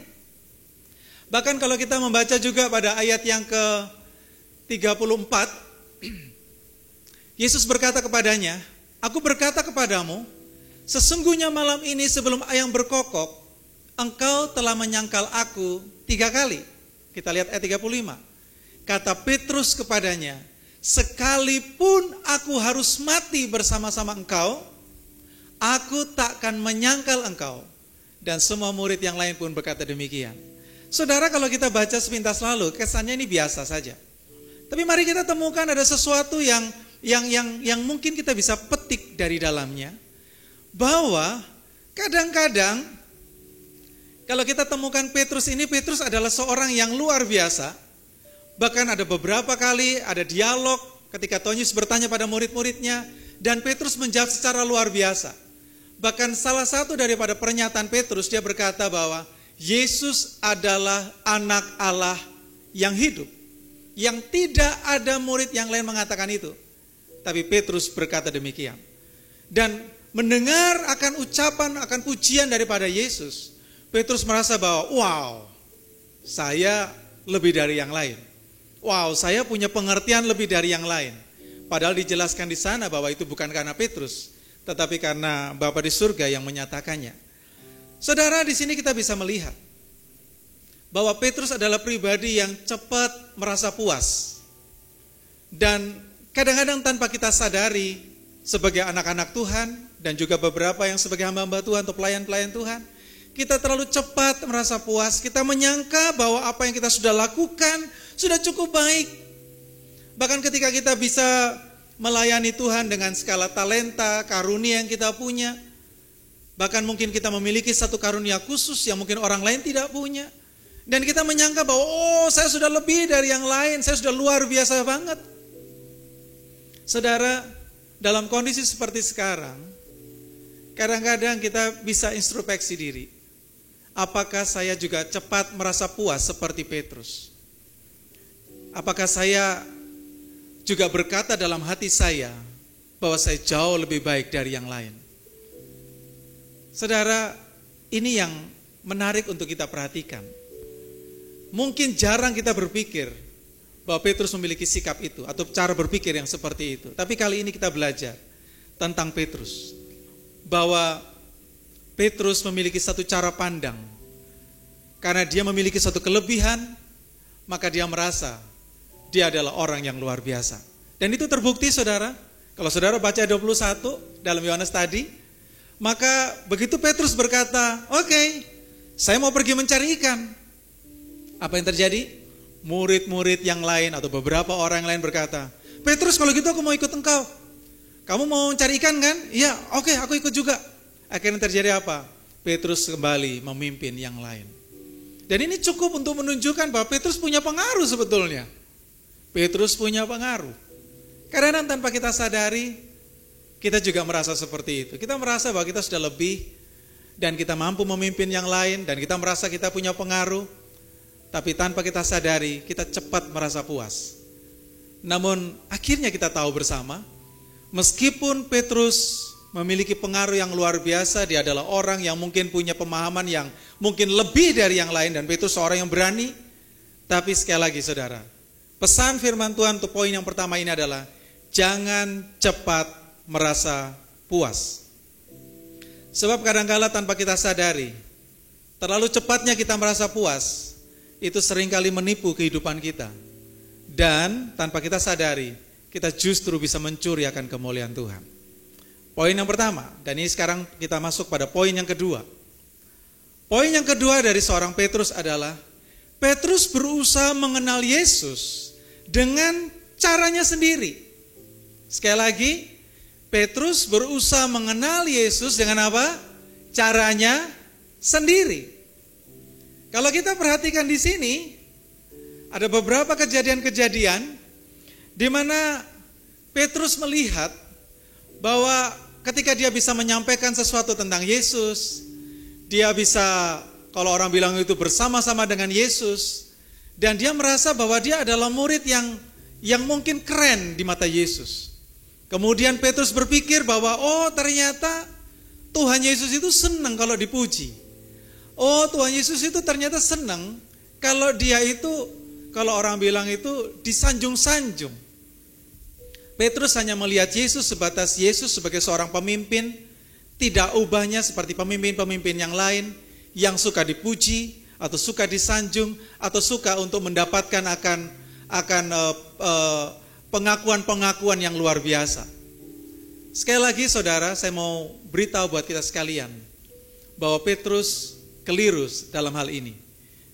Bahkan kalau kita membaca juga pada ayat yang ke-34, Yesus berkata kepadanya, "Aku berkata kepadamu, sesungguhnya malam ini sebelum ayam berkokok, engkau telah menyangkal aku 3 kali." Kita lihat ayat 35. Kata Petrus kepadanya, "Sekalipun aku harus mati bersama-sama engkau, aku takkan menyangkal engkau." Dan semua murid yang lain pun berkata demikian. Saudara, kalau kita baca sepintas lalu, kesannya ini biasa saja. Tapi mari kita temukan ada sesuatu yang mungkin kita bisa petik dari dalamnya. Bahwa kadang-kadang kalau kita temukan Petrus ini, Petrus adalah seorang yang luar biasa. Bahkan ada beberapa kali ada dialog ketika Tuhan Yesus bertanya pada murid-muridnya, dan Petrus menjawab secara luar biasa. Bahkan salah satu daripada pernyataan Petrus, dia berkata bahwa Yesus adalah anak Allah yang hidup. Yang tidak ada murid yang lain mengatakan itu. Tapi Petrus berkata demikian. Dan mendengar akan ucapan, akan pujian daripada Yesus, Petrus merasa bahwa, wow, saya lebih dari yang lain. Wow, saya punya pengertian lebih dari yang lain. Padahal dijelaskan di sana bahwa itu bukan karena Petrus, tetapi karena Bapa di surga yang menyatakannya. Saudara, di sini kita bisa melihat bahwa Petrus adalah pribadi yang cepat merasa puas. Dan kadang-kadang tanpa kita sadari, sebagai anak-anak Tuhan, dan juga beberapa yang sebagai hamba-hamba Tuhan atau pelayan-pelayan Tuhan, kita terlalu cepat merasa puas. Kita menyangka bahwa apa yang kita sudah lakukan sudah cukup baik. Bahkan ketika kita bisa melayani Tuhan dengan skala talenta, karunia yang kita punya, bahkan mungkin kita memiliki satu karunia khusus yang mungkin orang lain tidak punya, dan kita menyangka bahwa, oh, saya sudah lebih dari yang lain, saya sudah luar biasa banget. Saudara, dalam kondisi seperti sekarang, kadang-kadang kita bisa introspeksi diri. Apakah saya juga cepat merasa puas seperti Petrus? Apakah saya juga berkata dalam hati saya bahwa saya jauh lebih baik dari yang lain? Saudara, ini yang menarik untuk kita perhatikan. Mungkin jarang kita berpikir bahwa Petrus memiliki sikap itu atau cara berpikir yang seperti itu. Tapi kali ini kita belajar tentang Petrus, bahwa Petrus memiliki satu cara pandang. Karena dia memiliki satu kelebihan, maka dia merasa dia adalah orang yang luar biasa. Dan itu terbukti, saudara. Kalau saudara baca 21 dalam Yohanes tadi, maka begitu Petrus berkata, oke, saya mau pergi mencari ikan. Apa yang terjadi? Murid-murid yang lain atau beberapa orang yang lain berkata, Petrus, kalau gitu aku mau ikut engkau. Kamu mau mencari ikan kan? Iya, oke, aku ikut juga. Akhirnya terjadi apa? Petrus kembali memimpin yang lain. Dan ini cukup untuk menunjukkan bahwa Petrus punya pengaruh sebetulnya. Petrus punya pengaruh. Karena tanpa kita sadari, kita juga merasa seperti itu. Kita merasa bahwa kita sudah lebih, dan kita mampu memimpin yang lain, dan kita merasa kita punya pengaruh. Tapi tanpa kita sadari, kita cepat merasa puas. Namun akhirnya kita tahu bersama, meskipun Petrus memiliki pengaruh yang luar biasa, dia adalah orang yang mungkin punya pemahaman yang mungkin lebih dari yang lain, dan Petrus seorang yang berani. Tapi sekali lagi, saudara, pesan firman Tuhan untuk poin yang pertama ini adalah, jangan cepat merasa puas. Sebab kadang-kala tanpa kita sadari, terlalu cepatnya kita merasa puas, itu seringkali menipu kehidupan kita. Dan tanpa kita sadari, kita justru bisa mencuri akan kemuliaan Tuhan. Poin yang pertama, dan ini sekarang kita masuk pada poin yang kedua. Poin yang kedua dari seorang Petrus adalah, Petrus berusaha mengenal Yesus dengan caranya sendiri. Sekali lagi, Petrus berusaha mengenal Yesus dengan apa? Caranya sendiri. Kalau kita perhatikan di sini, ada beberapa kejadian-kejadian di mana Petrus melihat bahwa ketika dia bisa menyampaikan sesuatu tentang Yesus, dia bisa, kalau orang bilang itu, bersama-sama dengan Yesus, dan dia merasa bahwa dia adalah murid yang yang mungkin keren di mata Yesus. Kemudian Petrus berpikir bahwa ternyata Tuhan Yesus itu senang kalau dipuji. Tuhan Yesus itu ternyata senang kalau dia itu, kalau orang bilang itu disanjung-sanjung. Petrus hanya melihat Yesus sebatas Yesus sebagai seorang pemimpin, tidak ubahnya seperti pemimpin-pemimpin yang lain yang suka dipuji atau suka disanjung atau suka untuk mendapatkan akan pengakuan-pengakuan yang luar biasa. Sekali lagi saudara, saya mau beritahu buat kita sekalian bahwa Petrus keliru dalam hal ini.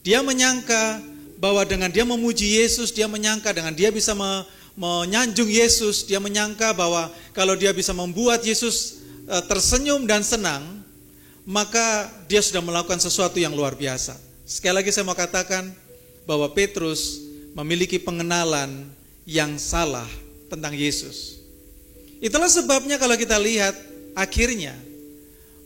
Dia menyangka bahwa dengan dia memuji Yesus, dia menyangka dengan dia bisa menyanjung Yesus, dia menyangka bahwa kalau dia bisa membuat Yesus tersenyum dan senang, maka dia sudah melakukan sesuatu yang luar biasa. Sekali lagi saya mau katakan bahwa Petrus memiliki pengenalan yang salah tentang Yesus. Itulah sebabnya kalau kita lihat akhirnya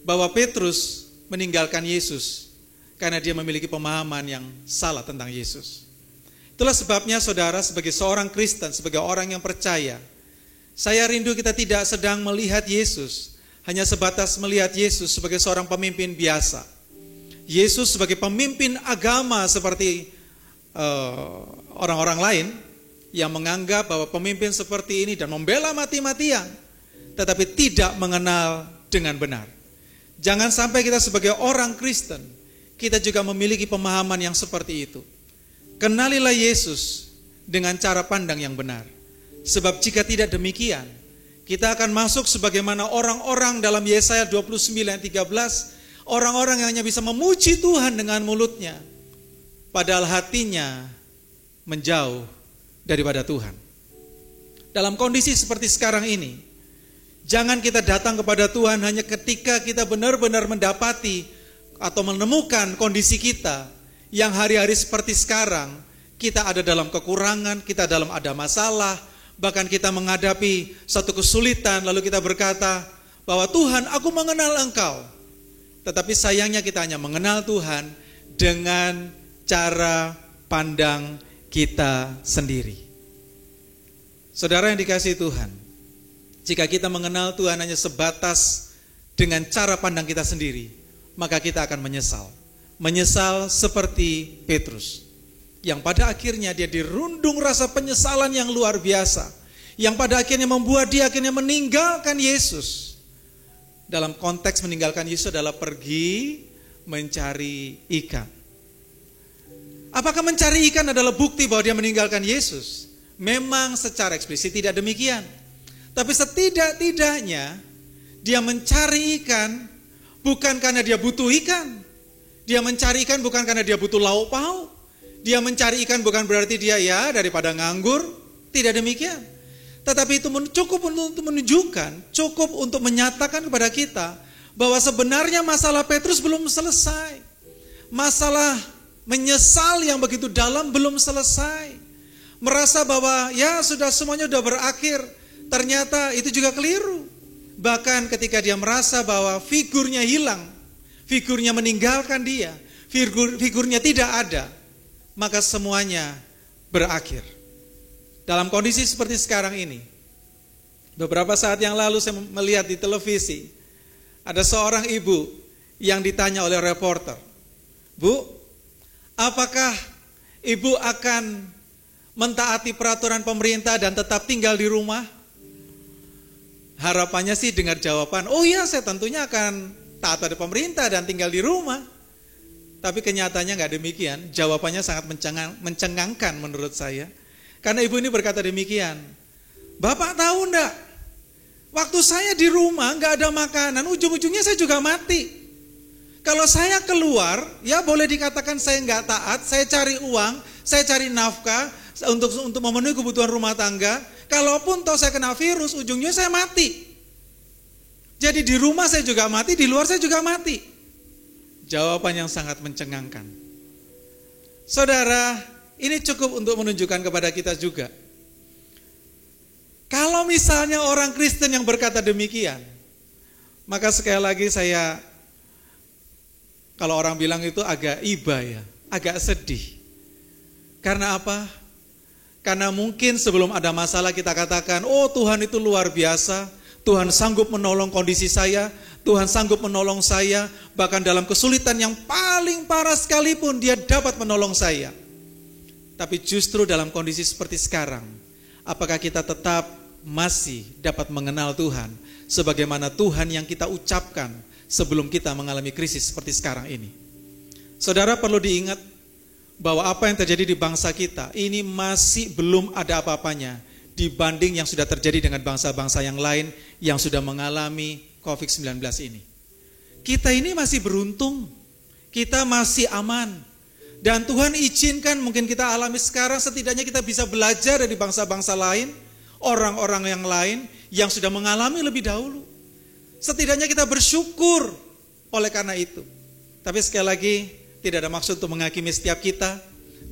bahwa Petrus meninggalkan Yesus karena dia memiliki pemahaman yang salah tentang Yesus. Itulah sebabnya saudara, sebagai seorang Kristen, sebagai orang yang percaya, saya rindu kita tidak sedang melihat Yesus hanya sebatas melihat Yesus sebagai seorang pemimpin biasa. Yesus sebagai pemimpin agama seperti orang-orang lain yang menganggap bahwa pemimpin seperti ini dan membela mati-matian, tetapi tidak mengenal dengan benar. Jangan sampai kita sebagai orang Kristen, kita juga memiliki pemahaman yang seperti itu. Kenalilah Yesus dengan cara pandang yang benar. Sebab jika tidak demikian, kita akan masuk sebagaimana orang-orang dalam Yesaya 29:13, orang-orang yang hanya bisa memuji Tuhan dengan mulutnya, padahal hatinya menjauh daripada Tuhan. Dalam kondisi seperti sekarang ini, jangan kita datang kepada Tuhan hanya ketika kita benar-benar mendapati atau menemukan kondisi kita yang hari-hari seperti sekarang, kita ada dalam kekurangan, kita ada masalah, bahkan kita menghadapi satu kesulitan, lalu kita berkata bahwa Tuhan, aku mengenal Engkau. Tetapi sayangnya kita hanya mengenal Tuhan dengan cara pandang kita sendiri. Saudara yang dikasihi Tuhan, jika kita mengenal Tuhan hanya sebatas dengan cara pandang kita sendiri, maka kita akan menyesal. Menyesal seperti Petrus, yang pada akhirnya dia dirundung rasa penyesalan yang luar biasa, yang pada akhirnya membuat dia akhirnya meninggalkan Yesus. Dalam konteks meninggalkan Yesus adalah pergi mencari ikan. Apakah mencari ikan adalah bukti bahwa dia meninggalkan Yesus? Memang secara eksplisit tidak demikian. Tapi setidak-tidaknya dia mencari ikan bukan karena dia butuh ikan. Dia mencari ikan bukan karena dia butuh lauk pauk. Dia mencari ikan bukan berarti dia daripada nganggur. Tidak demikian. Tetapi itu cukup untuk menunjukkan, cukup untuk menyatakan kepada kita bahwa sebenarnya masalah Petrus belum selesai. Masalah menyesal yang begitu dalam belum selesai. Merasa bahwa sudah semuanya sudah berakhir. Ternyata itu juga keliru. Bahkan ketika dia merasa bahwa figurnya hilang, figurnya meninggalkan dia, figurnya tidak ada, maka semuanya berakhir. Dalam kondisi seperti sekarang ini, beberapa saat yang lalu saya melihat di televisi, ada seorang ibu yang ditanya oleh reporter, Bu, apakah ibu akan mentaati peraturan pemerintah dan tetap tinggal di rumah? Harapannya sih dengar jawaban, oh iya saya tentunya akan taat pada pemerintah dan tinggal di rumah. Tapi kenyataannya nggak demikian. Jawabannya sangat mencengangkan menurut saya. Karena ibu ini berkata demikian, Bapak tahu enggak, waktu saya di rumah nggak ada makanan, ujung-ujungnya saya juga mati. Kalau saya keluar, boleh dikatakan saya nggak taat, saya cari uang, saya cari nafkah untuk memenuhi kebutuhan rumah tangga. Kalaupun toh saya kena virus, ujungnya saya mati. Jadi di rumah saya juga mati, di luar saya juga mati. Jawaban yang sangat mencengangkan. Saudara, ini cukup untuk menunjukkan kepada kita juga. Kalau misalnya orang Kristen yang berkata demikian, maka sekali lagi kalau orang bilang itu agak iba agak sedih. Karena apa? Karena mungkin sebelum ada masalah kita katakan, oh Tuhan itu luar biasa, Tuhan sanggup menolong kondisi saya, Tuhan sanggup menolong saya, bahkan dalam kesulitan yang paling parah sekalipun Dia dapat menolong saya. Tapi justru dalam kondisi seperti sekarang, apakah kita tetap masih dapat mengenal Tuhan sebagaimana Tuhan yang kita ucapkan sebelum kita mengalami krisis seperti sekarang ini? Saudara perlu diingat bahwa apa yang terjadi di bangsa kita ini masih belum ada apa-apanya dibanding yang sudah terjadi dengan bangsa-bangsa yang lain yang sudah mengalami COVID-19 ini. Kita ini masih beruntung, kita masih aman. Dan Tuhan izinkan mungkin kita alami sekarang, setidaknya kita bisa belajar dari bangsa-bangsa lain, orang-orang yang lain yang sudah mengalami lebih dahulu. Setidaknya kita bersyukur oleh karena itu. Tapi sekali lagi, tidak ada maksud untuk menghakimi setiap kita,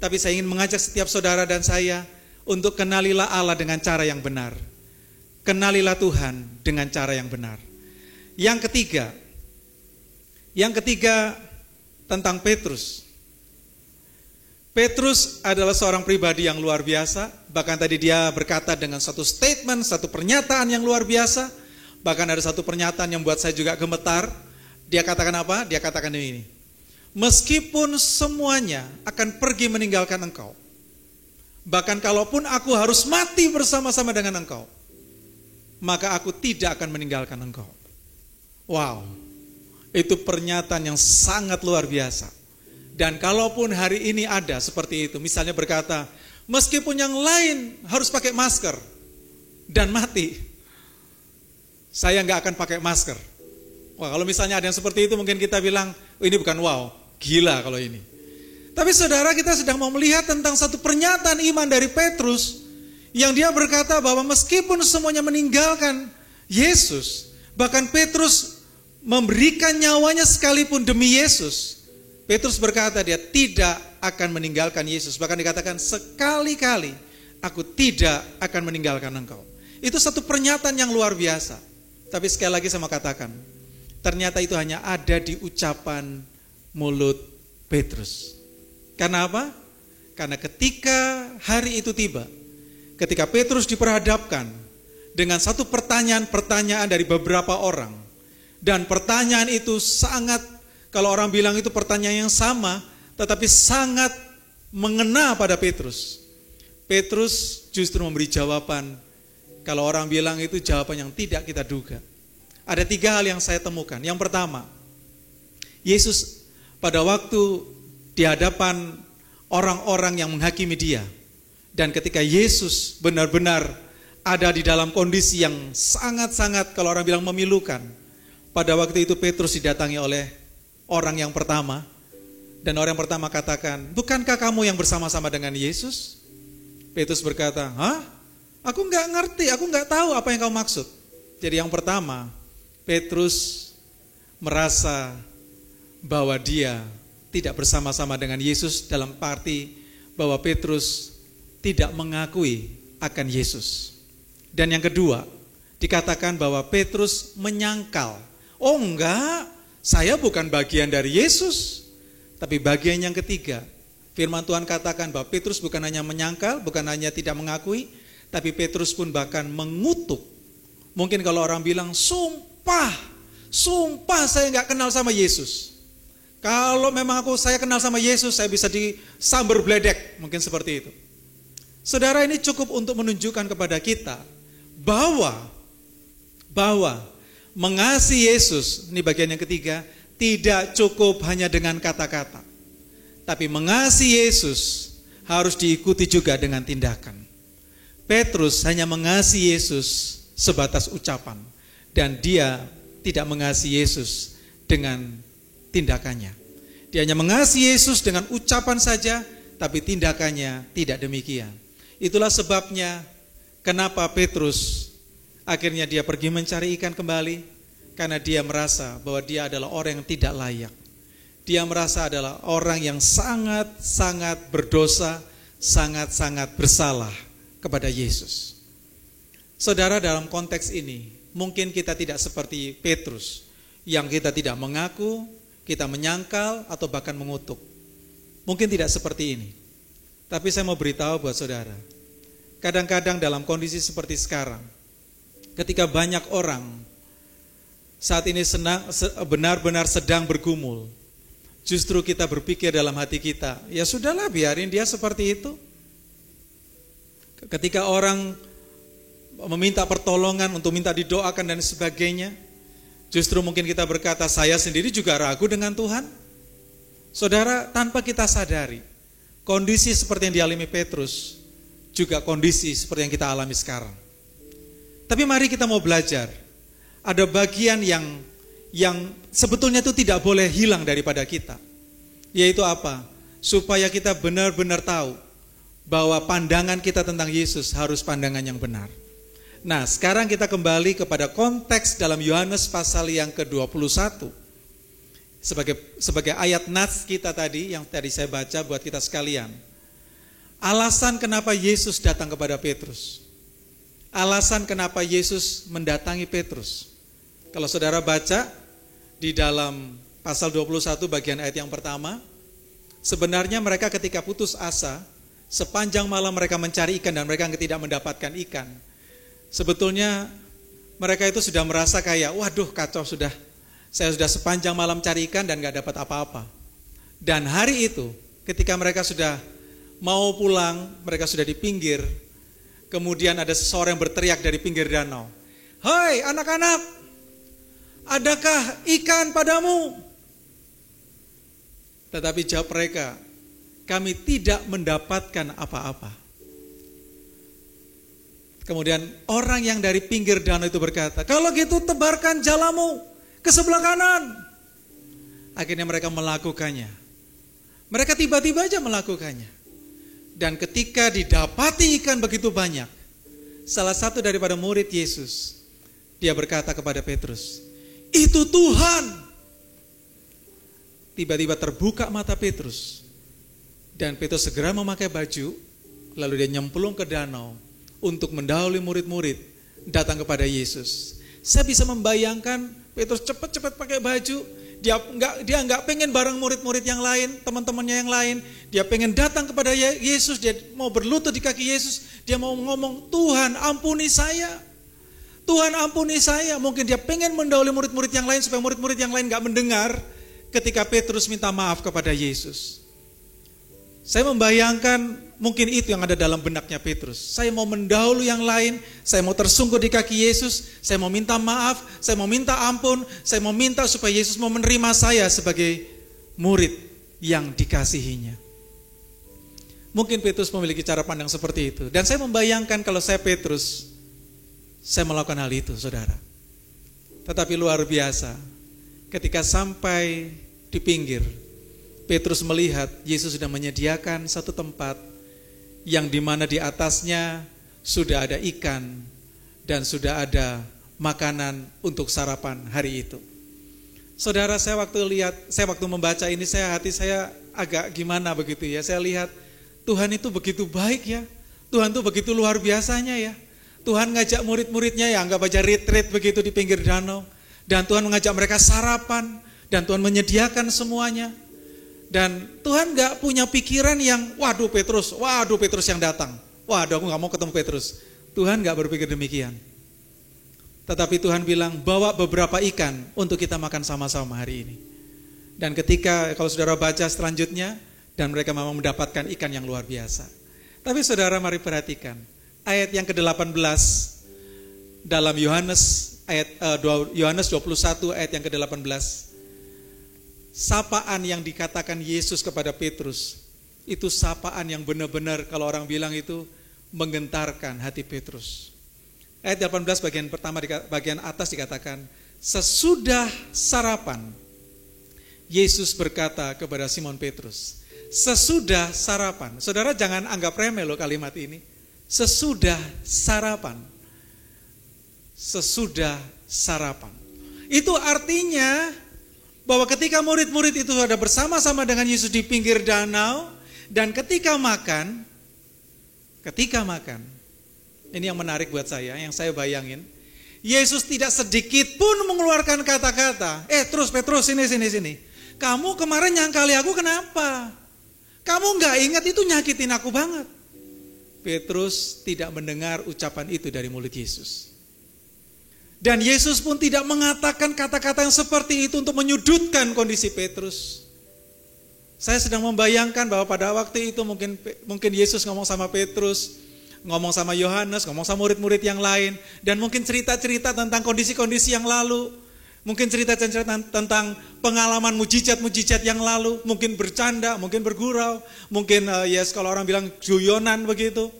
tapi saya ingin mengajak setiap saudara dan saya untuk kenalilah Allah dengan cara yang benar. Kenalilah Tuhan dengan cara yang benar. Yang ketiga tentang Petrus. Petrus adalah seorang pribadi yang luar biasa. Bahkan tadi dia berkata dengan satu statement, satu pernyataan yang luar biasa. Bahkan ada satu pernyataan yang membuat saya juga gemetar. Dia katakan apa? Dia katakan ini. Meskipun semuanya akan pergi meninggalkan engkau, bahkan kalaupun aku harus mati bersama-sama dengan engkau, maka aku tidak akan meninggalkan engkau. Wow, itu pernyataan yang sangat luar biasa. Dan kalaupun hari ini ada seperti itu, misalnya berkata, meskipun yang lain harus pakai masker dan mati, saya nggak akan pakai masker. Wah, kalau misalnya ada yang seperti itu mungkin kita bilang, oh, ini bukan wow, gila kalau ini. Tapi saudara, kita sedang mau melihat tentang satu pernyataan iman dari Petrus yang dia berkata bahwa meskipun semuanya meninggalkan Yesus, bahkan Petrus memberikan nyawanya sekalipun demi Yesus, Petrus berkata dia tidak akan meninggalkan Yesus. Bahkan dikatakan sekali-kali aku tidak akan meninggalkan engkau. Itu satu pernyataan yang luar biasa. Tapi sekali lagi saya mau katakan, ternyata itu hanya ada di ucapan mulut Petrus. Karena apa? Karena ketika hari itu tiba, ketika Petrus diperhadapkan dengan satu pertanyaan dari beberapa orang, dan pertanyaan itu sangat, kalau orang bilang itu pertanyaan yang sama, tetapi sangat mengena pada Petrus. Petrus justru memberi jawaban, kalau orang bilang itu jawaban yang tidak kita duga. Ada 3 hal yang saya temukan. Yang pertama, Yesus pada waktu di hadapan orang-orang yang menghakimi dia, dan ketika Yesus benar-benar ada di dalam kondisi yang sangat-sangat, kalau orang bilang memilukan, pada waktu itu Petrus didatangi oleh orang yang pertama, dan orang yang pertama katakan, bukankah kamu yang bersama-sama dengan Yesus? Petrus berkata, hah? Aku nggak ngerti, aku nggak tahu apa yang kamu maksud. Jadi yang pertama, Petrus merasa bahwa dia tidak bersama-sama dengan Yesus, dalam arti bahwa Petrus tidak mengakui akan Yesus. Dan yang kedua, dikatakan bahwa Petrus menyangkal. Oh enggak, saya bukan bagian dari Yesus. Tapi bagian yang ketiga, firman Tuhan katakan bahwa Petrus bukan hanya menyangkal, bukan hanya tidak mengakui, tapi Petrus pun bahkan mengutuk. Mungkin kalau orang bilang, sumpah saya nggak kenal sama Yesus. Kalau memang saya kenal sama Yesus, saya bisa disambar bledek, mungkin seperti itu. Saudara, ini cukup untuk menunjukkan kepada kita bahwa mengasihi Yesus, ini bagian yang ketiga, tidak cukup hanya dengan kata-kata. Tapi mengasihi Yesus harus diikuti juga dengan tindakan. Petrus hanya mengasihi Yesus sebatas ucapan, dan dia tidak mengasihi Yesus dengan tindakannya. Dia hanya mengasihi Yesus dengan ucapan saja, tapi tindakannya tidak demikian. Itulah sebabnya kenapa Petrus akhirnya dia pergi mencari ikan kembali, karena dia merasa bahwa dia adalah orang yang tidak layak. Dia merasa adalah orang yang sangat-sangat berdosa, sangat-sangat bersalah kepada Yesus. Saudara, dalam konteks ini, mungkin kita tidak seperti Petrus, yang kita tidak mengaku, kita menyangkal, atau bahkan mengutuk. Mungkin tidak seperti ini. Tapi saya mau beritahu buat saudara, kadang-kadang dalam kondisi seperti sekarang, ketika banyak orang saat ini benar-benar sedang bergumul, justru kita berpikir dalam hati kita, ya sudahlah, biarin dia seperti itu. Ketika orang meminta pertolongan untuk minta didoakan dan sebagainya, justru mungkin kita berkata, saya sendiri juga ragu dengan Tuhan. Saudara, tanpa kita sadari, kondisi seperti yang dialami Petrus juga kondisi seperti yang kita alami sekarang. Tapi mari kita mau belajar. Ada bagian yang sebetulnya itu tidak boleh hilang daripada kita. Yaitu apa? Supaya kita benar-benar tahu bahwa pandangan kita tentang Yesus harus pandangan yang benar. Nah, sekarang kita kembali kepada konteks dalam Yohanes pasal yang ke-21. Sebagai ayat nats kita tadi, yang tadi saya baca buat kita sekalian. Alasan kenapa Yesus datang kepada Petrus. Alasan kenapa Yesus mendatangi Petrus. Kalau saudara baca di dalam pasal 21 bagian ayat yang pertama, sebenarnya mereka ketika putus asa, sepanjang malam mereka mencari ikan dan mereka tidak mendapatkan ikan. Sebetulnya mereka itu sudah merasa kayak, waduh kacau sudah, saya sudah sepanjang malam cari ikan dan gak dapat apa-apa. Dan hari itu ketika mereka sudah mau pulang, mereka sudah di pinggir, kemudian ada seseorang yang berteriak dari pinggir danau, "Hai anak-anak, adakah ikan padamu?" Tetapi jawab mereka, "Kami tidak mendapatkan apa-apa." Kemudian orang yang dari pinggir danau itu berkata, "Kalau gitu tebarkan jalamu ke sebelah kanan." Akhirnya mereka melakukannya. Mereka tiba-tiba aja melakukannya. Dan ketika didapati ikan begitu banyak, salah satu daripada murid Yesus, dia berkata kepada Petrus, "Itu Tuhan." Tiba-tiba terbuka mata Petrus, dan Petrus segera memakai baju, lalu dia nyemplung ke danau untuk mendahului murid-murid datang kepada Yesus. Saya bisa membayangkan Petrus cepat-cepat pakai baju, dia nggak pengen bareng murid-murid yang lain, teman-temannya yang lain, dia pengen datang kepada Yesus, dia mau berlutut di kaki Yesus, dia mau ngomong, "Tuhan ampuni saya, Tuhan ampuni saya." Mungkin dia pengen mendahului murid-murid yang lain supaya murid-murid yang lain nggak mendengar ketika Petrus minta maaf kepada Yesus. Saya membayangkan mungkin itu yang ada dalam benaknya Petrus. Saya mau mendahului yang lain, saya mau tersungkur di kaki Yesus, saya mau minta maaf, saya mau minta ampun, saya mau minta supaya Yesus mau menerima saya sebagai murid yang dikasihinya. Mungkin Petrus memiliki cara pandang seperti itu. Dan saya membayangkan kalau saya Petrus, saya melakukan hal itu, saudara. Tetapi luar biasa, ketika sampai di pinggir, Petrus melihat Yesus sudah menyediakan satu tempat yang dimana di atasnya sudah ada ikan dan sudah ada makanan untuk sarapan hari itu. Saudara, saya waktu membaca ini, hati saya agak gimana begitu ya. Saya lihat Tuhan itu begitu baik ya. Tuhan itu begitu luar biasanya ya. Tuhan ngajak murid-muridnya ya, anggap aja retreat begitu di pinggir danau. Dan Tuhan mengajak mereka sarapan, dan Tuhan menyediakan semuanya. Dan Tuhan gak punya pikiran yang, waduh Petrus yang datang. Waduh, aku gak mau ketemu Petrus. Tuhan gak berpikir demikian. Tetapi Tuhan bilang, bawa beberapa ikan untuk kita makan sama-sama hari ini. Dan ketika, kalau saudara baca selanjutnya, dan mereka memang mendapatkan ikan yang luar biasa. Tapi saudara, mari perhatikan ayat yang ke-18 dalam Yohanes 21 ayat yang ke-18. Sapaan yang dikatakan Yesus kepada Petrus, itu sapaan yang benar-benar kalau orang bilang itu menggentarkan hati Petrus. Ayat 18 bagian pertama, bagian atas dikatakan, sesudah sarapan, Yesus berkata kepada Simon Petrus, sesudah sarapan. Saudara jangan anggap remeh loh kalimat ini. Sesudah sarapan. Sesudah sarapan. Itu artinya bahwa ketika murid-murid itu ada bersama-sama dengan Yesus di pinggir danau, dan ketika makan, ini yang menarik buat saya, yang saya bayangin, Yesus tidak sedikit pun mengeluarkan kata-kata, terus Petrus sini. Kamu kemarin nyangkali aku kenapa? Kamu gak ingat itu nyakitin aku banget. Petrus tidak mendengar ucapan itu dari mulut Yesus. Dan Yesus pun tidak mengatakan kata-kata yang seperti itu untuk menyudutkan kondisi Petrus. Saya sedang membayangkan bahwa pada waktu itu mungkin Yesus ngomong sama Petrus, ngomong sama Yohanes, ngomong sama murid-murid yang lain, dan mungkin cerita-cerita tentang kondisi-kondisi yang lalu, mungkin cerita-cerita tentang pengalaman mujizat-mujizat yang lalu, mungkin bercanda, mungkin bergurau, mungkin kalau orang bilang guyonan begitu,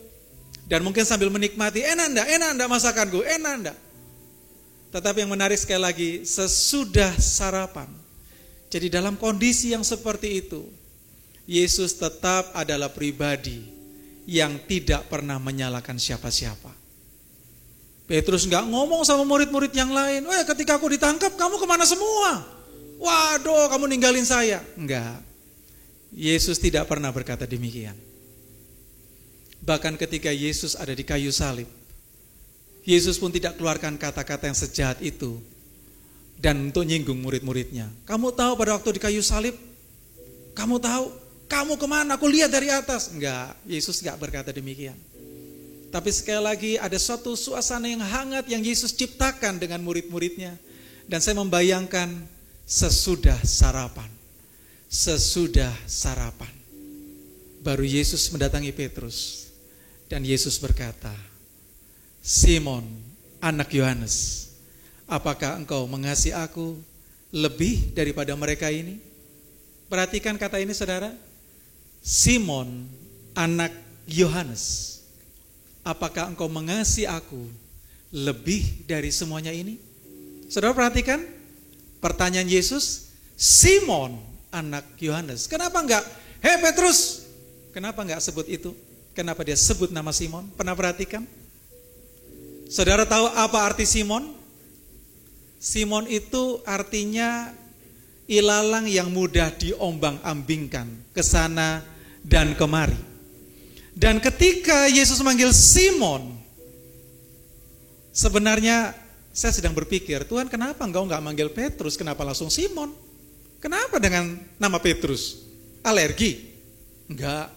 dan mungkin sambil menikmati, enak enggak masakanku, enak enggak. Tetapi yang menarik sekali lagi, sesudah sarapan, jadi dalam kondisi yang seperti itu, Yesus tetap adalah pribadi yang tidak pernah menyalahkan siapa-siapa. Petrus nggak ngomong sama murid-murid yang lain, ketika aku ditangkap kamu kemana semua? Waduh, kamu ninggalin saya. Enggak. Yesus tidak pernah berkata demikian. Bahkan ketika Yesus ada di kayu salib, Yesus pun tidak keluarkan kata-kata yang sejahat itu dan untuk nyinggung murid-muridnya. Kamu tahu pada waktu di kayu salib, kamu tahu, kamu kemana? Aku lihat dari atas. Enggak, Yesus enggak berkata demikian. Tapi sekali lagi ada suatu suasana yang hangat yang Yesus ciptakan dengan murid-muridnya. Dan saya membayangkan sesudah sarapan. Sesudah sarapan. Baru Yesus mendatangi Petrus. Dan Yesus berkata, Simon, anak Yohanes, apakah engkau mengasihi aku lebih daripada mereka ini? Perhatikan kata ini saudara. Simon, anak Yohanes, apakah engkau mengasihi aku lebih dari semuanya ini? Saudara perhatikan pertanyaan Yesus, Simon, anak Yohanes. Kenapa enggak, hei Petrus? Kenapa enggak sebut itu? Kenapa dia sebut nama Simon? Pernah perhatikan? Saudara tahu apa arti Simon? Simon itu artinya ilalang yang mudah diombang-ambingkan ke sana dan kemari. Dan ketika Yesus manggil Simon, sebenarnya saya sedang berpikir, Tuhan kenapa engkau enggak manggil Petrus, kenapa langsung Simon? Kenapa dengan nama Petrus? Alergi? Enggak.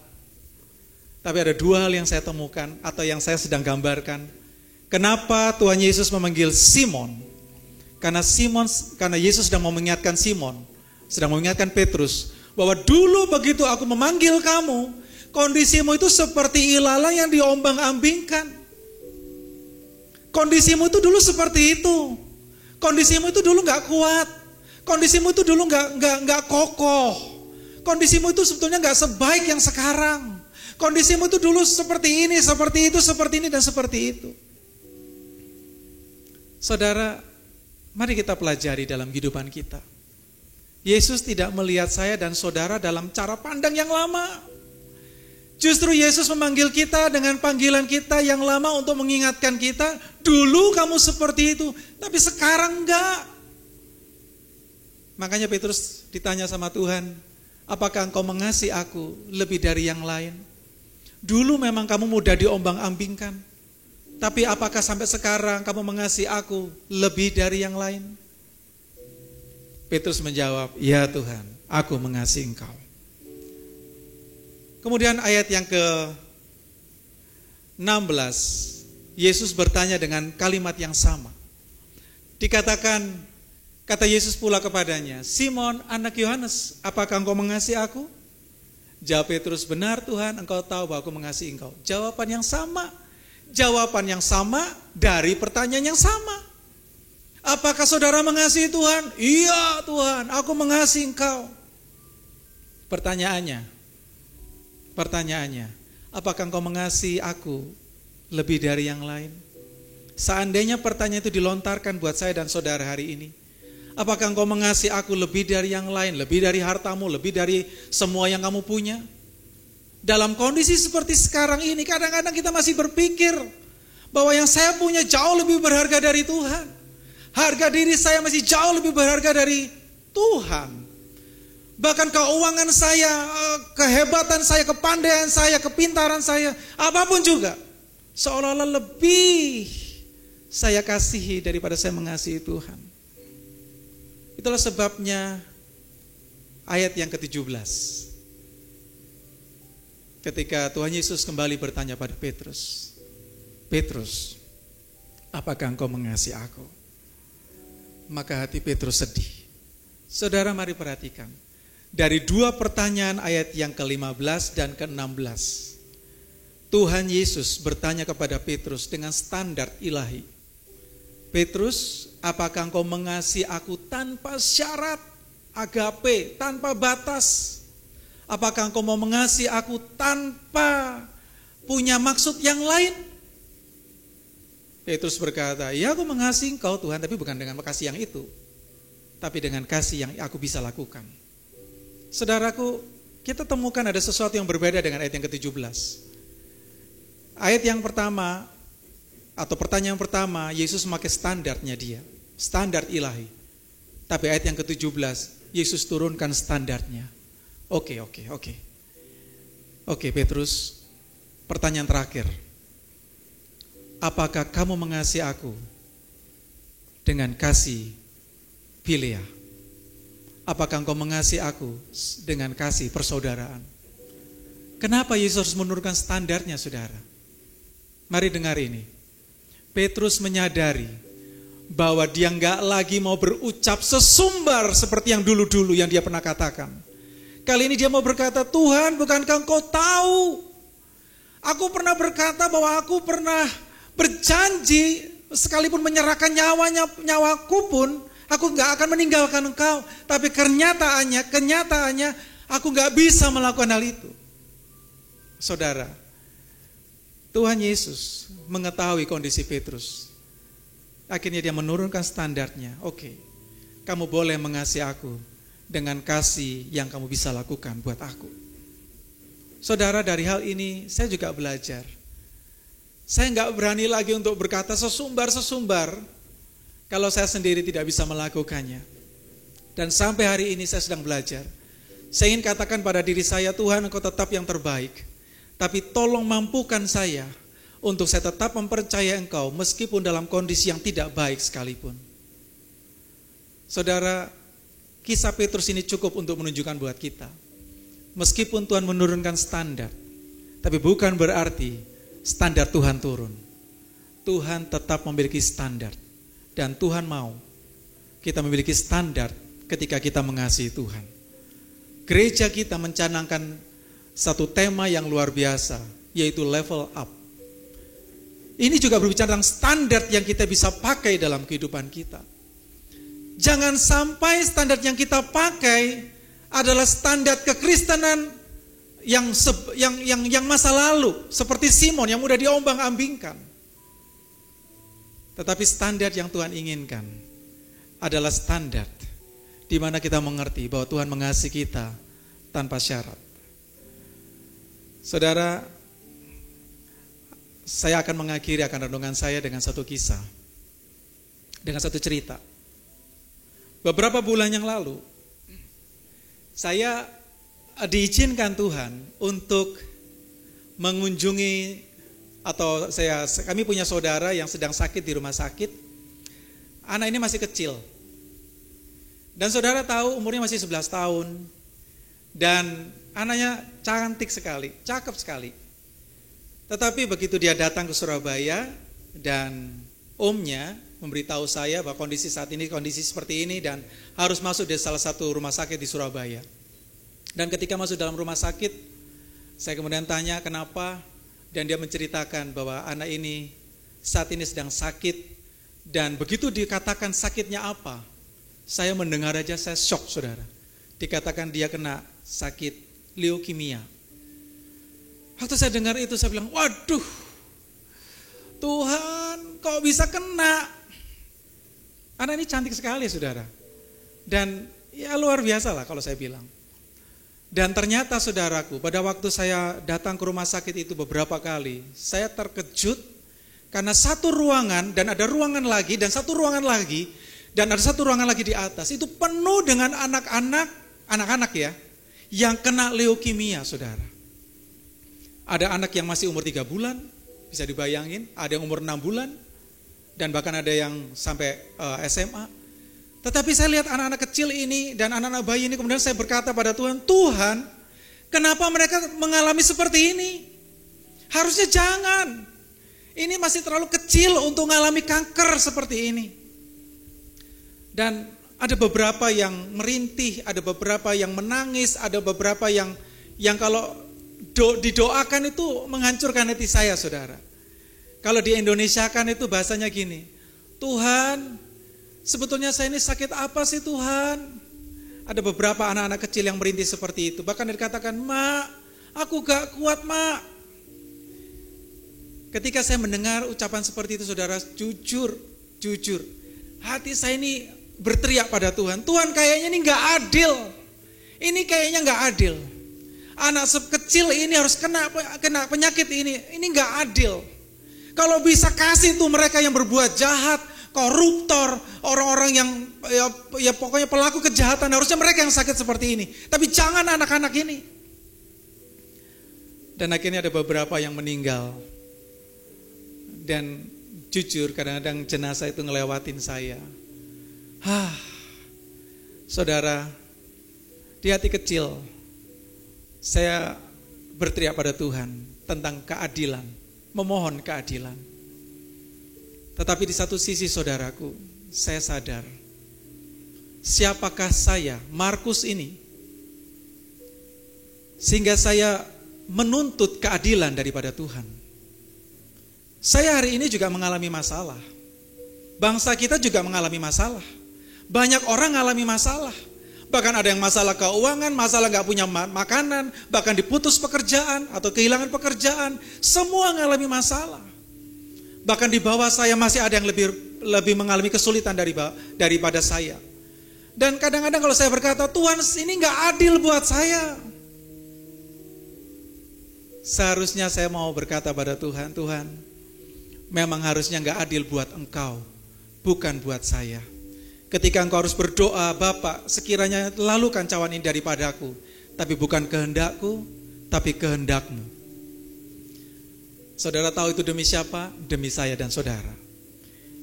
Tapi ada dua hal yang saya temukan atau yang saya sedang gambarkan. Kenapa Tuhan Yesus memanggil Simon? Karena Yesus sedang mengingatkan Simon, sedang mengingatkan Petrus, bahwa dulu begitu aku memanggil kamu, kondisimu itu seperti ilalang yang diombang-ambingkan. Kondisimu itu dulu seperti itu. Kondisimu itu dulu gak kuat. Kondisimu itu dulu gak kokoh. Kondisimu itu sebetulnya gak sebaik yang sekarang. Kondisimu itu dulu seperti ini, seperti itu, seperti ini, dan seperti itu. Saudara, mari kita pelajari dalam kehidupan kita. Yesus tidak melihat saya dan saudara dalam cara pandang yang lama. Justru Yesus memanggil kita dengan panggilan kita yang lama untuk mengingatkan kita, dulu kamu seperti itu, tapi sekarang enggak. Makanya Petrus ditanya sama Tuhan, apakah engkau mengasihi aku lebih dari yang lain? Dulu memang kamu mudah diombang-ambingkan, tapi apakah sampai sekarang kamu mengasihi aku lebih dari yang lain? Petrus menjawab, ya Tuhan, aku mengasihi engkau. Kemudian ayat yang ke-16, Yesus bertanya dengan kalimat yang sama. Dikatakan, kata Yesus pula kepadanya, Simon anak Yohanes, apakah engkau mengasihi aku? Jawab Petrus, benar Tuhan, engkau tahu bahwa aku mengasihi engkau. Jawaban yang sama dari pertanyaan yang sama. Apakah saudara mengasihi Tuhan? Iya Tuhan, aku mengasihi engkau. Pertanyaannya, apakah engkau mengasihi aku lebih dari yang lain? Seandainya pertanyaan itu dilontarkan buat saya dan saudara hari ini, apakah engkau mengasihi aku lebih dari yang lain, lebih dari hartamu, lebih dari semua yang kamu punya? Dalam kondisi seperti sekarang ini, kadang-kadang kita masih berpikir bahwa yang saya punya jauh lebih berharga dari Tuhan. Harga diri saya masih jauh lebih berharga dari Tuhan. Bahkan keuangan saya, kehebatan saya, kepandaian saya, kepintaran saya, apapun juga, seolah-olah lebih saya kasihi daripada saya mengasihi Tuhan. Itulah sebabnya ayat yang ke-17. ketika Tuhan Yesus kembali bertanya pada Petrus, Petrus, apakah engkau mengasihi aku? Maka hati Petrus sedih. Saudara, mari perhatikan. Dari dua pertanyaan ayat yang ke-15 dan ke-16, Tuhan Yesus bertanya kepada Petrus dengan standar ilahi. Petrus, apakah engkau mengasihi aku tanpa syarat, agape, tanpa batas? Apakah engkau mau mengasihi aku tanpa punya maksud yang lain? Petrus berkata, ya aku mengasihi engkau Tuhan, tapi bukan dengan kasih yang itu, tapi dengan kasih yang aku bisa lakukan. Saudaraku, kita temukan ada sesuatu yang berbeda dengan ayat yang ke-17. Ayat yang pertama, atau pertanyaan pertama, Yesus memakai standarnya dia, standar ilahi. Tapi ayat yang ke-17, Yesus turunkan standarnya. Oke, Petrus, pertanyaan terakhir. Apakah kamu mengasihi aku dengan kasih philia? Apakah engkau mengasihi aku dengan kasih persaudaraan? Kenapa Yesus harus menurunkan standarnya, saudara? Mari dengar ini. Petrus menyadari bahwa dia enggak lagi mau berucap sesumbar seperti yang dulu-dulu yang dia pernah katakan. Kali ini dia mau berkata, Tuhan, bukankah engkau tahu? Aku pernah berkata bahwa aku pernah berjanji, sekalipun menyerahkan nyawaku pun, aku enggak akan meninggalkan engkau. Tapi kenyataannya, aku enggak bisa melakukan hal itu. Saudara, Tuhan Yesus mengetahui kondisi Petrus. Akhirnya dia menurunkan standarnya. Oke, kamu boleh mengasihi aku dengan kasih yang kamu bisa lakukan buat aku. Saudara, dari hal ini saya juga belajar. Saya enggak berani lagi untuk berkata sesumbar-sesumbar kalau saya sendiri tidak bisa melakukannya. Dan sampai hari ini saya sedang belajar. Saya ingin katakan pada diri saya, Tuhan, engkau tetap yang terbaik. Tapi tolong mampukan saya untuk saya tetap mempercayai engkau meskipun dalam kondisi yang tidak baik sekalipun. Saudara, kisah Petrus ini cukup untuk menunjukkan buat kita. Meskipun Tuhan menurunkan standar, tapi bukan berarti standar Tuhan turun. Tuhan tetap memiliki standar. Dan Tuhan mau kita memiliki standar ketika kita mengasihi Tuhan. Gereja kita mencanangkan satu tema yang luar biasa, yaitu level up. Ini juga berbicara tentang standar yang kita bisa pakai dalam kehidupan kita. Jangan sampai standar yang kita pakai adalah standar kekristenan yang masa lalu, seperti Simon yang mudah diombang-ambingkan. Tetapi standar yang Tuhan inginkan adalah standar di mana kita mengerti bahwa Tuhan mengasihi kita tanpa syarat. Saudara, saya akan mengakhiri renungan saya dengan satu kisah, dengan satu cerita. Beberapa bulan yang lalu, saya diizinkan Tuhan untuk mengunjungi, atau kami punya saudara yang sedang sakit di rumah sakit. Anak ini masih kecil. Dan saudara tahu umurnya masih 11 tahun. Dan anaknya cantik sekali, cakep sekali. Tetapi begitu dia datang ke Surabaya dan omnya memberitahu saya bahwa kondisi saat ini kondisi seperti ini dan harus masuk di salah satu rumah sakit di Surabaya. Dan ketika masuk dalam rumah sakit, saya kemudian tanya kenapa, dan dia menceritakan bahwa anak ini saat ini sedang sakit. Dan begitu dikatakan sakitnya apa, saya mendengar aja saya shock, saudara. Dikatakan dia kena sakit leukemia. Waktu saya dengar itu saya bilang, waduh, Tuhan kok bisa kena? Anak ini cantik sekali, saudara. Dan ya luar biasa lah kalau saya bilang. Dan ternyata saudaraku, pada waktu saya datang ke rumah sakit itu beberapa kali, saya terkejut karena satu ruangan dan ada ruangan lagi dan satu ruangan lagi dan ada satu ruangan lagi di atas itu penuh dengan anak-anak ya, yang kena leukemia, saudara. Ada anak yang masih umur 3 bulan, bisa dibayangin, ada yang umur 6 bulan, dan bahkan ada yang sampai SMA. Tetapi saya lihat anak-anak kecil ini dan anak-anak bayi ini, kemudian saya berkata pada Tuhan, Tuhan, Kenapa mereka mengalami seperti ini? Harusnya jangan. Ini masih terlalu kecil untuk mengalami kanker seperti ini. Dan ada beberapa yang merintih, ada beberapa yang menangis, ada beberapa yang kalau didoakan itu menghancurkan hati saya, saudara. Kalau di Indonesia kan itu bahasanya gini, Tuhan, sebetulnya saya ini sakit apa sih Tuhan? Ada beberapa anak-anak kecil yang merintih seperti itu. Bahkan dikatakan, Mak, aku gak kuat, Mak. Ketika saya mendengar ucapan seperti itu, saudara, jujur, hati saya ini berteriak pada Tuhan. Tuhan, kayaknya ini gak adil. Ini kayaknya gak adil. Anak kecil ini harus kena penyakit ini gak adil. Kalau bisa kasih tuh mereka yang berbuat jahat, koruptor, orang-orang yang ya pokoknya pelaku kejahatan, harusnya mereka yang sakit seperti ini. Tapi jangan anak-anak ini. Dan akhirnya ada beberapa yang meninggal. Dan jujur kadang-kadang jenazah itu ngelewatin saya. Saudara, di hati kecil saya berteriak pada Tuhan tentang keadilan, memohon keadilan. Tetapi di satu sisi, saudaraku, saya sadar, siapakah saya, Markus ini, sehingga saya menuntut keadilan daripada Tuhan. Saya hari ini juga mengalami masalah. Bangsa kita juga mengalami masalah. Banyak orang mengalami masalah. Bahkan ada yang masalah keuangan, masalah gak punya makanan, bahkan diputus pekerjaan atau kehilangan pekerjaan. Semua mengalami masalah. Bahkan di bawah saya masih ada yang lebih mengalami kesulitan daripada saya. Dan kadang-kadang kalau saya berkata, Tuhan ini gak adil buat saya. Seharusnya saya mau berkata pada Tuhan, Tuhan, memang harusnya gak adil buat Engkau, bukan buat saya. Ketika Engkau harus berdoa, Bapa, sekiranya lalukan cawan ini daripadaku, tapi bukan kehendakku, tapi kehendak-Mu. Saudara tahu itu demi siapa? Demi saya dan saudara.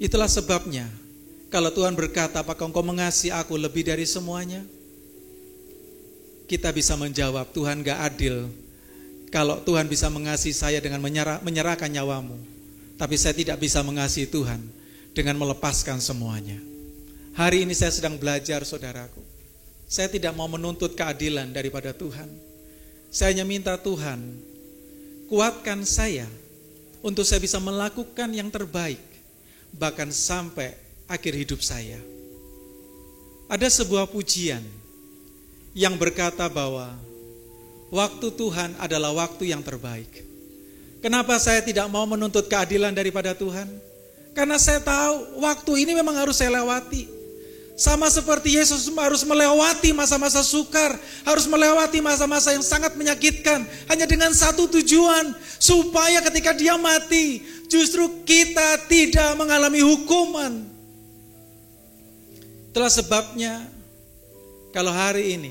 Itulah sebabnya, kalau Tuhan berkata, apakah Engkau mengasihi aku lebih dari semuanya? Kita bisa menjawab, Tuhan gak adil kalau Tuhan bisa mengasihi saya dengan menyerahkan nyawamu, tapi saya tidak bisa mengasihi Tuhan dengan melepaskan semuanya. Hari ini saya sedang belajar, saudaraku. Saya tidak mau menuntut keadilan daripada Tuhan. Saya hanya minta Tuhan, kuatkan saya untuk saya bisa melakukan yang terbaik, bahkan sampai akhir hidup saya. Ada sebuah pujian yang berkata bahwa waktu Tuhan adalah waktu yang terbaik. Kenapa saya tidak mau menuntut keadilan daripada Tuhan? Karena saya tahu waktu ini memang harus saya lewati. Sama seperti Yesus harus melewati masa-masa sukar, harus melewati masa-masa yang sangat menyakitkan, hanya dengan satu tujuan, supaya ketika dia mati, justru kita tidak mengalami hukuman. Itulah sebabnya, kalau hari ini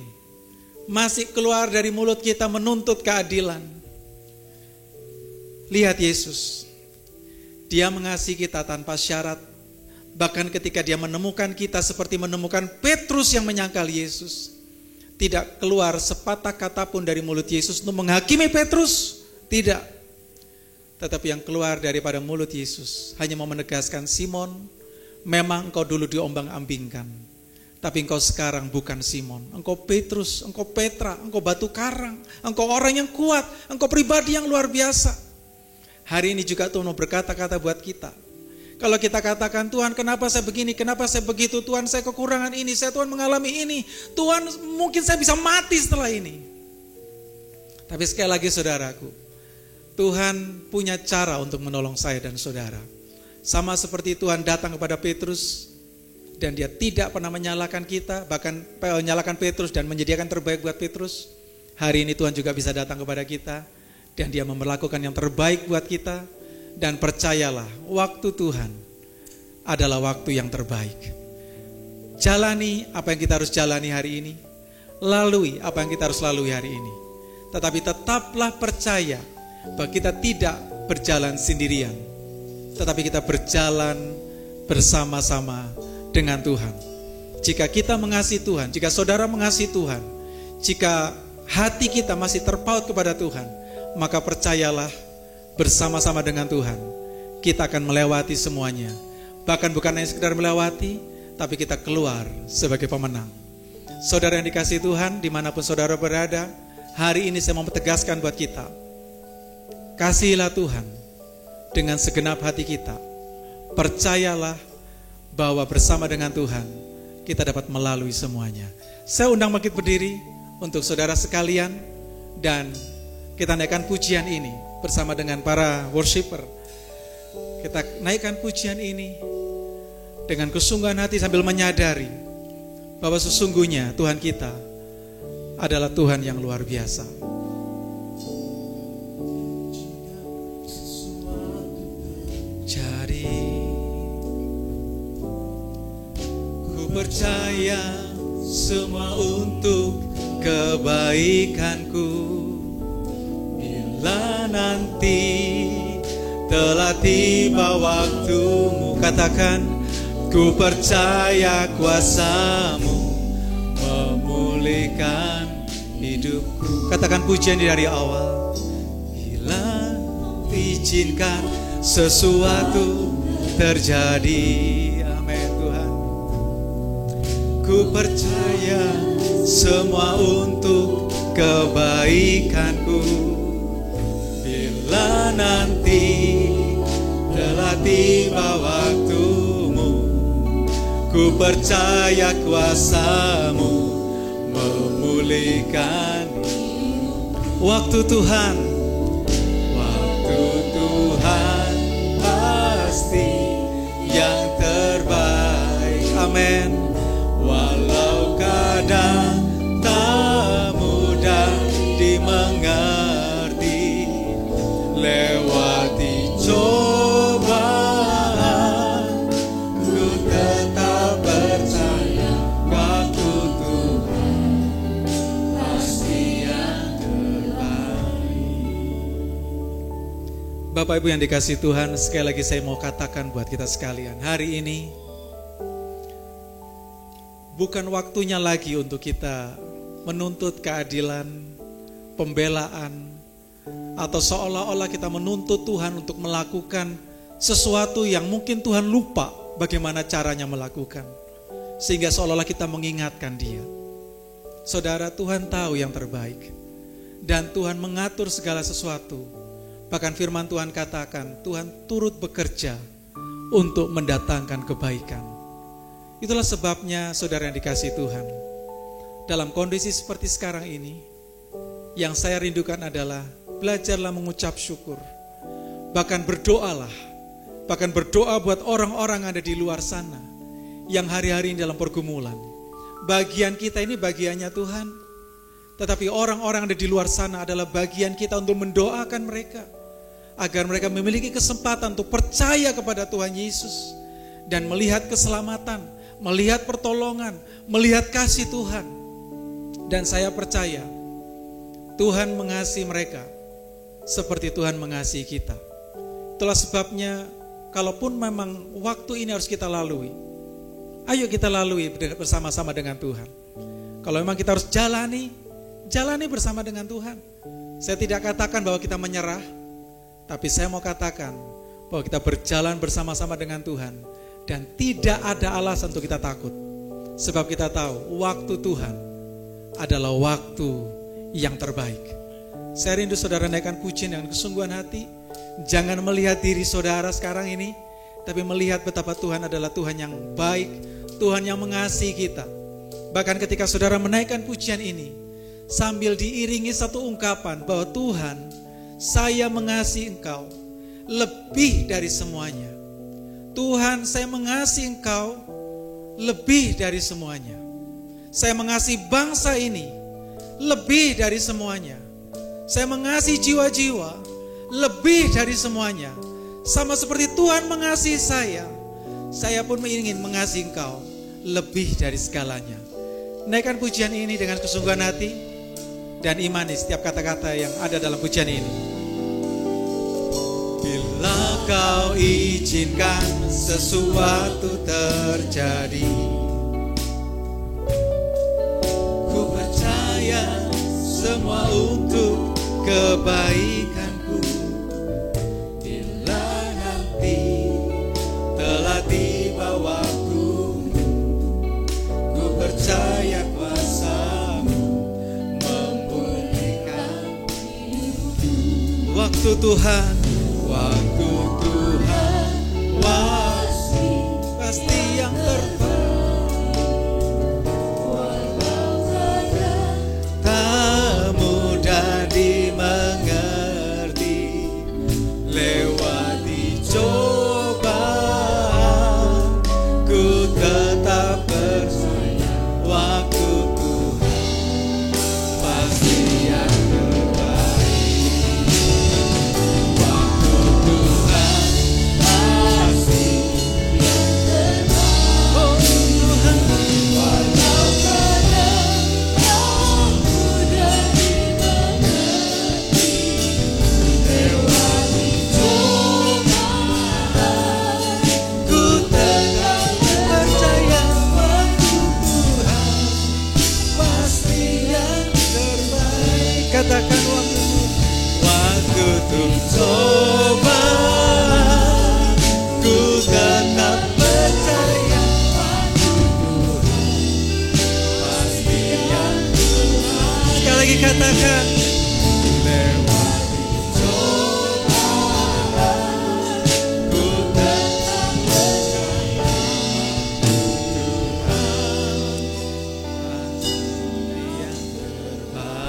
masih keluar dari mulut kita menuntut keadilan, lihat Yesus, dia mengasihi kita tanpa syarat. Bahkan ketika dia menemukan kita seperti menemukan Petrus yang menyangkal Yesus, tidak keluar sepatah kata pun dari mulut Yesus untuk menghakimi Petrus, tidak. Tetapi yang keluar daripada mulut Yesus hanya mau menegaskan, Simon, memang engkau dulu diombang-ambingkan, tapi engkau sekarang bukan Simon. Engkau Petrus, engkau Petra, engkau batu karang, engkau orang yang kuat, engkau pribadi yang luar biasa. Hari ini juga Tuhan mau berkata-kata buat kita. Kalau kita katakan, Tuhan kenapa saya begini, kenapa saya begitu, Tuhan saya kekurangan ini, Tuhan mengalami ini, Tuhan mungkin saya bisa mati setelah ini. Tapi sekali lagi saudaraku, Tuhan punya cara untuk menolong saya dan saudara. Sama seperti Tuhan datang kepada Petrus, dan dia tidak pernah menyalahkan kita, bahkan menyalahkan Petrus dan menyediakan terbaik buat Petrus. Hari ini Tuhan juga bisa datang kepada kita, dan dia memperlakukan yang terbaik buat kita. Dan percayalah, waktu Tuhan adalah waktu yang terbaik. Jalani apa yang kita harus jalani hari ini, lalui apa yang kita harus lalui hari ini. Tetapi tetaplah percaya bahwa kita tidak berjalan sendirian, tetapi kita berjalan bersama-sama dengan Tuhan. Jika kita mengasihi Tuhan, jika saudara mengasihi Tuhan, jika hati kita masih terpaut kepada Tuhan, maka percayalah, bersama-sama dengan Tuhan kita akan melewati semuanya. Bahkan bukan hanya sekedar melewati, tapi kita keluar sebagai pemenang. Saudara yang dikasihi Tuhan, dimanapun saudara berada, hari ini saya mau tegaskan buat kita, kasihilah Tuhan dengan segenap hati kita. Percayalah bahwa bersama dengan Tuhan kita dapat melalui semuanya. Saya undang bangkit berdiri untuk saudara sekalian, dan kita naikkan pujian ini bersama dengan para worshiper. Kita naikkan pujian ini dengan kesungguhan hati sambil menyadari bahwa sesungguhnya Tuhan kita adalah Tuhan yang luar biasa. Jadi ku percaya semua untuk kebaikanku. Bila nanti telah tiba waktumu, katakan, ku percaya kuasa-Mu memulihkan hidupku. Katakan pujian dari awal. Bila izinkan sesuatu terjadi, amin Tuhan. Ku percaya semua untuk kebaikanku. Bila nanti telah tiba waktumu, ku percaya kuasa-Mu memulihkan. Waktu Tuhan pasti yang terbaik, amin. Walau kadang tak mudah dimengerti, lewati cobaan, ku tetap percaya waktu Tuhan pasti yang terbaik. Bapak Ibu yang dikasihi Tuhan, sekali lagi saya mau katakan buat kita sekalian, hari ini bukan waktunya lagi untuk kita menuntut keadilan, pembelaan, atau seolah-olah kita menuntut Tuhan untuk melakukan sesuatu yang mungkin Tuhan lupa bagaimana caranya melakukan, sehingga seolah-olah kita mengingatkan Dia. Saudara, Tuhan tahu yang terbaik, dan Tuhan mengatur segala sesuatu. Bahkan firman Tuhan katakan, Tuhan turut bekerja untuk mendatangkan kebaikan. Itulah sebabnya saudara yang dikasihi Tuhan, dalam kondisi seperti sekarang ini, yang saya rindukan adalah belajarlah mengucap syukur. Bahkan berdoalah. Bahkan berdoa buat orang-orang yang ada di luar sana, yang hari-hari ini dalam pergumulan. Bagian kita ini bagiannya Tuhan, tetapi orang-orang yang ada di luar sana adalah bagian kita untuk mendoakan mereka, agar mereka memiliki kesempatan untuk percaya kepada Tuhan Yesus, dan melihat keselamatan, melihat pertolongan, melihat kasih Tuhan. Dan saya percaya Tuhan mengasihi mereka seperti Tuhan mengasihi kita. Itulah sebabnya kalaupun memang waktu ini harus kita lalui, ayo kita lalui bersama-sama dengan Tuhan. Kalau memang kita harus jalani bersama dengan Tuhan. Saya tidak katakan bahwa kita menyerah, tapi saya mau katakan bahwa kita berjalan bersama-sama dengan Tuhan. Dan tidak ada alasan untuk kita takut, sebab kita tahu waktu Tuhan adalah waktu yang terbaik. Saya rindu saudara naikkan pujian dengan kesungguhan hati. Jangan melihat diri saudara sekarang ini, tapi melihat betapa Tuhan adalah Tuhan yang baik, Tuhan yang mengasihi kita. Bahkan ketika saudara menaikkan pujian ini, sambil diiringi satu ungkapan bahwa Tuhan, saya mengasihi Engkau lebih dari semuanya. Tuhan, saya mengasihi Engkau lebih dari semuanya. Saya mengasihi bangsa ini lebih dari semuanya. Saya mengasihi jiwa-jiwa lebih dari semuanya. Sama seperti Tuhan mengasihi saya pun ingin mengasihi Engkau lebih dari segalanya. Naikkan pujian ini dengan kesungguhan hati dan imani setiap kata-kata yang ada dalam pujian ini. Bila Kau izinkan sesuatu terjadi, ku percaya semua untuk kebaikanku. Bila nanti telah tiba waktumu, ku percaya kuasa-Mu memulihkan hidupku. Waktu Tuhan pasti yang terbaik. Tak mudah dimengerti, lewati cobaan, ku tetap percaya waktu Tuhan pasti yang terbaik. Waktu Tuhan pasti yang terbaik. Oh Tuhan, walau kadang tak mudah dimengerti, lewati cobaan, ku tetap percaya waktu Tuhan pasti yang terbaik. Katakan waktu cobaan, ku tetap percaya waktu Tuhan pasti yang terbaik. Sekali lagi katakan, lewati cobaan, ku tetap percaya Tuhan pasti yang terbaik.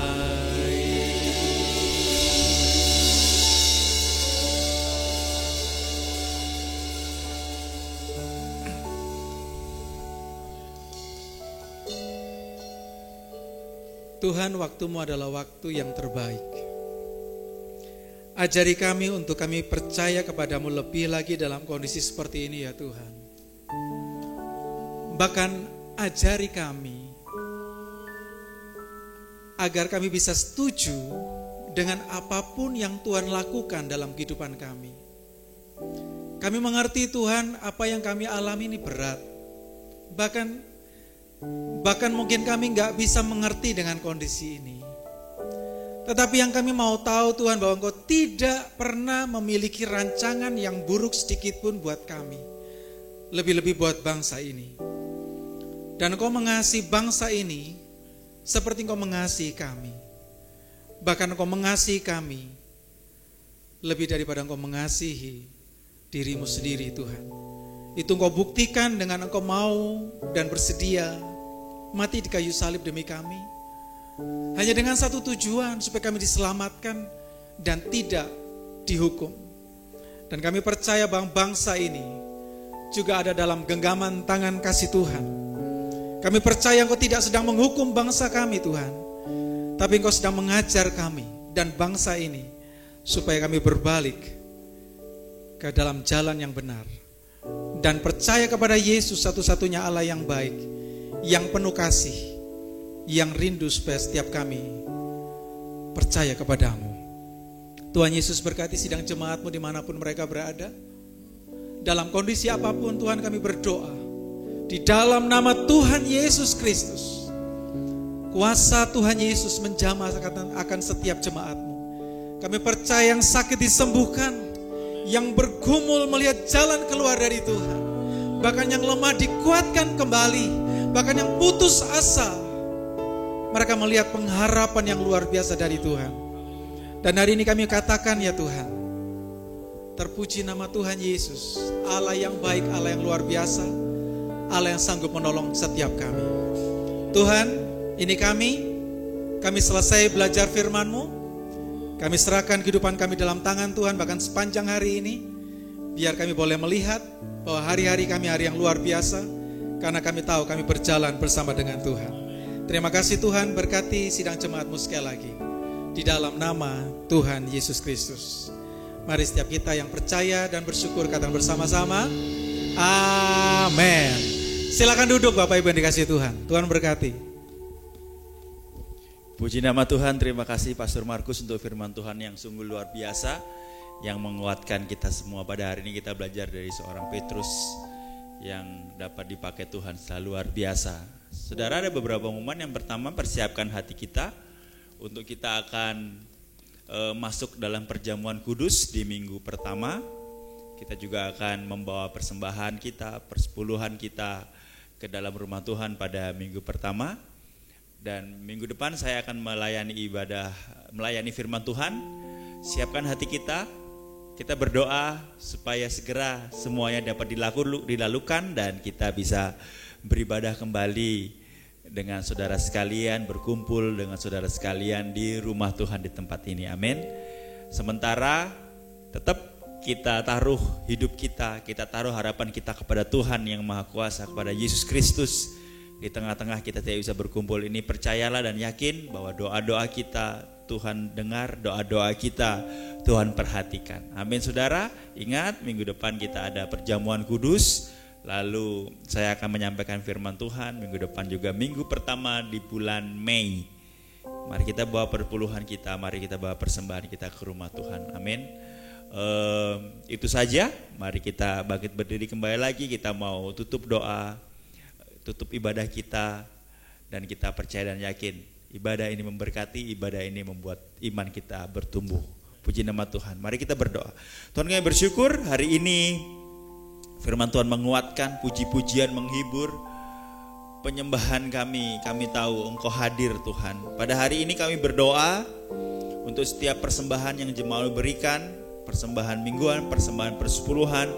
Tuhan, waktu-Mu adalah waktu yang terbaik. Ajari kami untuk kami percaya kepada-Mu lebih lagi dalam kondisi seperti ini ya Tuhan. Bahkan ajari kami agar kami bisa setuju dengan apapun yang Tuhan lakukan dalam kehidupan kami. Kami mengerti Tuhan, apa yang kami alami ini berat. Bahkan mungkin kami nggak bisa mengerti dengan kondisi ini. Tetapi yang kami mau tahu Tuhan, bahwa Engkau tidak pernah memiliki rancangan yang buruk sedikit pun buat kami. Lebih-lebih buat bangsa ini. Dan Engkau mengasihi bangsa ini seperti Engkau mengasihi kami. Bahkan Engkau mengasihi kami lebih daripada Engkau mengasihi diri-Mu sendiri Tuhan. Itu Engkau buktikan dengan Engkau mau dan bersedia mati di kayu salib demi kami. Hanya dengan satu tujuan, supaya kami diselamatkan dan tidak dihukum. Dan kami percaya bahwa bangsa ini juga ada dalam genggaman tangan kasih Tuhan. Kami percaya Engkau tidak sedang menghukum bangsa kami Tuhan, tapi Engkau sedang mengajar kami dan bangsa ini supaya kami berbalik ke dalam jalan yang benar dan percaya kepada Yesus, satu-satunya Allah yang baik, yang penuh kasih, yang rindu supaya setiap kami percaya kepada-Mu. Tuhan Yesus berkati sidang jemaat-Mu dimanapun mereka berada. Dalam kondisi apapun Tuhan, kami berdoa di dalam nama Tuhan Yesus Kristus. Kuasa Tuhan Yesus menjamah akan setiap jemaat-Mu. Kami percaya yang sakit disembuhkan, yang bergumul melihat jalan keluar dari Tuhan, bahkan yang lemah dikuatkan kembali, bahkan yang putus asa, mereka melihat pengharapan yang luar biasa dari Tuhan. Dan hari ini kami katakan ya Tuhan, terpuji nama Tuhan Yesus, Allah yang baik, Allah yang luar biasa, Allah yang sanggup menolong setiap kami. Tuhan, ini kami selesai belajar firman-Mu. Kami serahkan kehidupan kami dalam tangan Tuhan, bahkan sepanjang hari ini. Biar kami boleh melihat bahwa hari-hari kami hari yang luar biasa, karena kami tahu kami berjalan bersama dengan Tuhan. Terima kasih Tuhan, berkati sidang jemaat-Mu sekali lagi. Di dalam nama Tuhan Yesus Kristus. Mari setiap kita yang percaya dan bersyukur katakan bersama-sama, amin. Silakan duduk Bapak Ibu yang dikasihi Tuhan. Tuhan berkati. Puji nama Tuhan, terima kasih Pastor Markus untuk firman Tuhan yang sungguh luar biasa, yang menguatkan kita semua. Pada hari ini kita belajar dari seorang Petrus yang dapat dipakai Tuhan secara luar biasa. Saudara, ada beberapa momen. Yang pertama, persiapkan hati kita untuk kita akan masuk dalam perjamuan kudus di minggu pertama. Kita juga akan membawa persembahan kita, persepuluhan kita ke dalam rumah Tuhan pada minggu pertama. Dan minggu depan saya akan melayani firman Tuhan. Siapkan hati kita berdoa supaya segera semuanya dapat dilakukan dan kita bisa beribadah kembali dengan saudara sekalian, berkumpul dengan saudara sekalian di rumah Tuhan di tempat ini. Amin. Sementara tetap kita taruh hidup kita taruh harapan kita kepada Tuhan yang Maha Kuasa, kepada Yesus Kristus. Di tengah-tengah kita tidak bisa berkumpul ini, percayalah dan yakin bahwa doa-doa kita Tuhan dengar, doa-doa kita Tuhan perhatikan. Amin saudara. Ingat, minggu depan kita ada perjamuan kudus. Lalu saya akan menyampaikan firman Tuhan minggu depan juga, minggu pertama di bulan Mei. Mari kita bawa perpuluhan kita, mari kita bawa persembahan kita ke rumah Tuhan. Amin. Itu saja. Mari kita bangkit berdiri kembali lagi. Kita mau tutup doa, tutup ibadah kita, dan kita percaya dan yakin ibadah ini memberkati, ibadah ini membuat iman kita bertumbuh. Puji nama Tuhan. Mari kita berdoa. Tuhan, kami bersyukur hari ini firman Tuhan menguatkan, puji-pujian menghibur, penyembahan kami tahu Engkau hadir Tuhan. Pada hari ini kami berdoa untuk setiap persembahan yang jemaat berikan, persembahan mingguan, persembahan persepuluhan,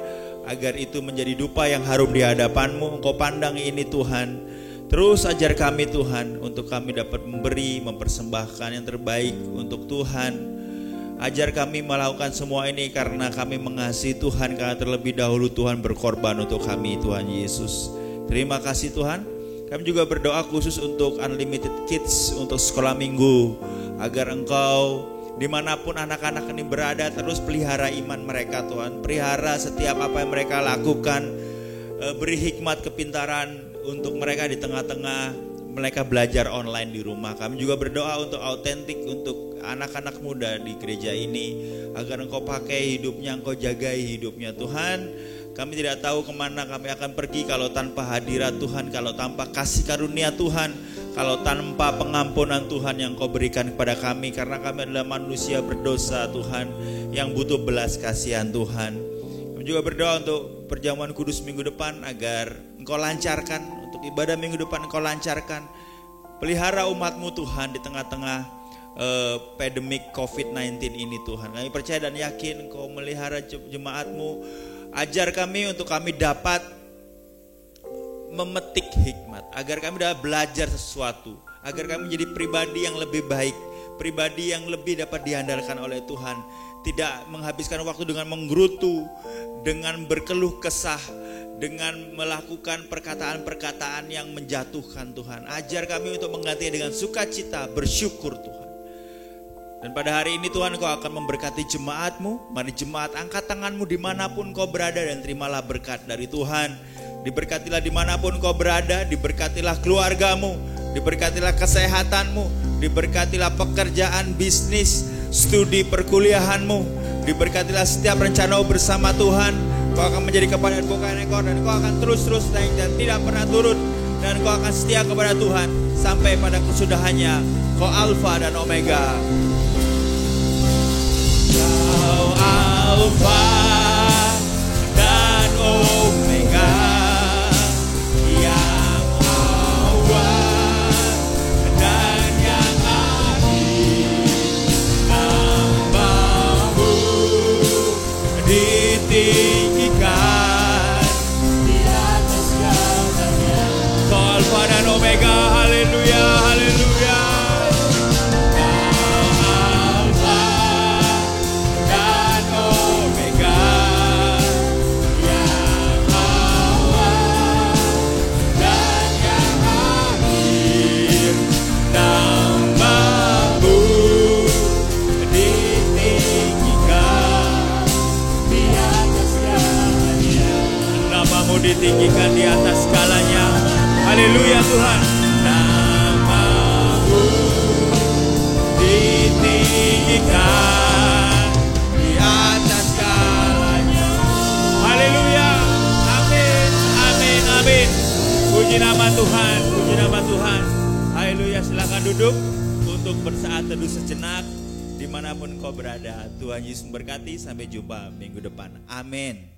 agar itu menjadi dupa yang harum di hadapan-Mu. Engkau pandang ini Tuhan. Terus ajar kami Tuhan, untuk kami dapat memberi, mempersembahkan yang terbaik untuk Tuhan. Ajar kami melakukan semua ini karena kami mengasihi Tuhan, karena terlebih dahulu Tuhan berkorban untuk kami, Tuhan Yesus. Terima kasih Tuhan. Kami juga berdoa khusus untuk Unlimited Kids, untuk sekolah minggu, agar Engkau dimanapun anak-anak ini berada, terus pelihara iman mereka Tuhan. Pelihara setiap apa yang mereka lakukan. Beri hikmat kepintaran untuk mereka di tengah-tengah mereka belajar online di rumah. Kami juga berdoa untuk autentik, untuk anak-anak muda di gereja ini, agar Engkau pakai hidupnya, Engkau jagai hidupnya Tuhan. Kami tidak tahu kemana kami akan pergi kalau tanpa hadirat Tuhan, kalau tanpa kasih karunia Tuhan, kalau tanpa pengampunan Tuhan yang Kau berikan kepada kami, karena kami adalah manusia berdosa Tuhan, yang butuh belas kasihan Tuhan. Kami juga berdoa untuk perjamuan kudus minggu depan, agar Engkau lancarkan, untuk ibadah minggu depan Engkau lancarkan. Pelihara umat-Mu Tuhan di tengah-tengah pandemik COVID-19 ini Tuhan. Kami percaya dan yakin Engkau melihara jemaat-Mu. Ajar kami untuk kami dapat memetik hikmat, agar kami dapat belajar sesuatu, agar kami menjadi pribadi yang lebih baik, pribadi yang lebih dapat diandalkan oleh Tuhan. Tidak menghabiskan waktu dengan menggerutu, dengan berkeluh kesah, dengan melakukan perkataan-perkataan yang menjatuhkan Tuhan. Ajar kami untuk menggantinya dengan sukacita, bersyukur Tuhan. Dan pada hari ini Tuhan, Kau akan memberkati jemaat-Mu. Mari jemaat, angkat tangan-Mu dimanapun Kau berada, dan terimalah berkat dari Tuhan. Diberkatilah dimanapun Kau berada, diberkatilah keluarga-Mu, diberkatilah kesehatan-Mu, diberkatilah pekerjaan, bisnis, studi perkuliahan-Mu, diberkatilah setiap rencana bersama Tuhan. Kau akan menjadi kepada bukan ekor, dan Kau akan terus naik dan tidak pernah turun, dan Kau akan setia kepada Tuhan sampai pada kesudahannya. Kau Alfa dan Omega. Kau Alfa dan Omega, yang awal dan yang akhir. Nama-Mu ditinggikan di atas segalanya. Kau Alfa dan Omega, haleluya, haleluya. Ditinggikan di atas segalanya. Haleluya Tuhan. Nama-Mu ditinggikan di atas segalanya. Haleluya. Amin, amin, amin. Puji nama Tuhan, puji nama Tuhan. Haleluya. Silakan duduk untuk untuk bersaat teduh sejenak dimanapun kau berada. Tuhan Yesus memberkati, sampai jumpa minggu depan. Amin.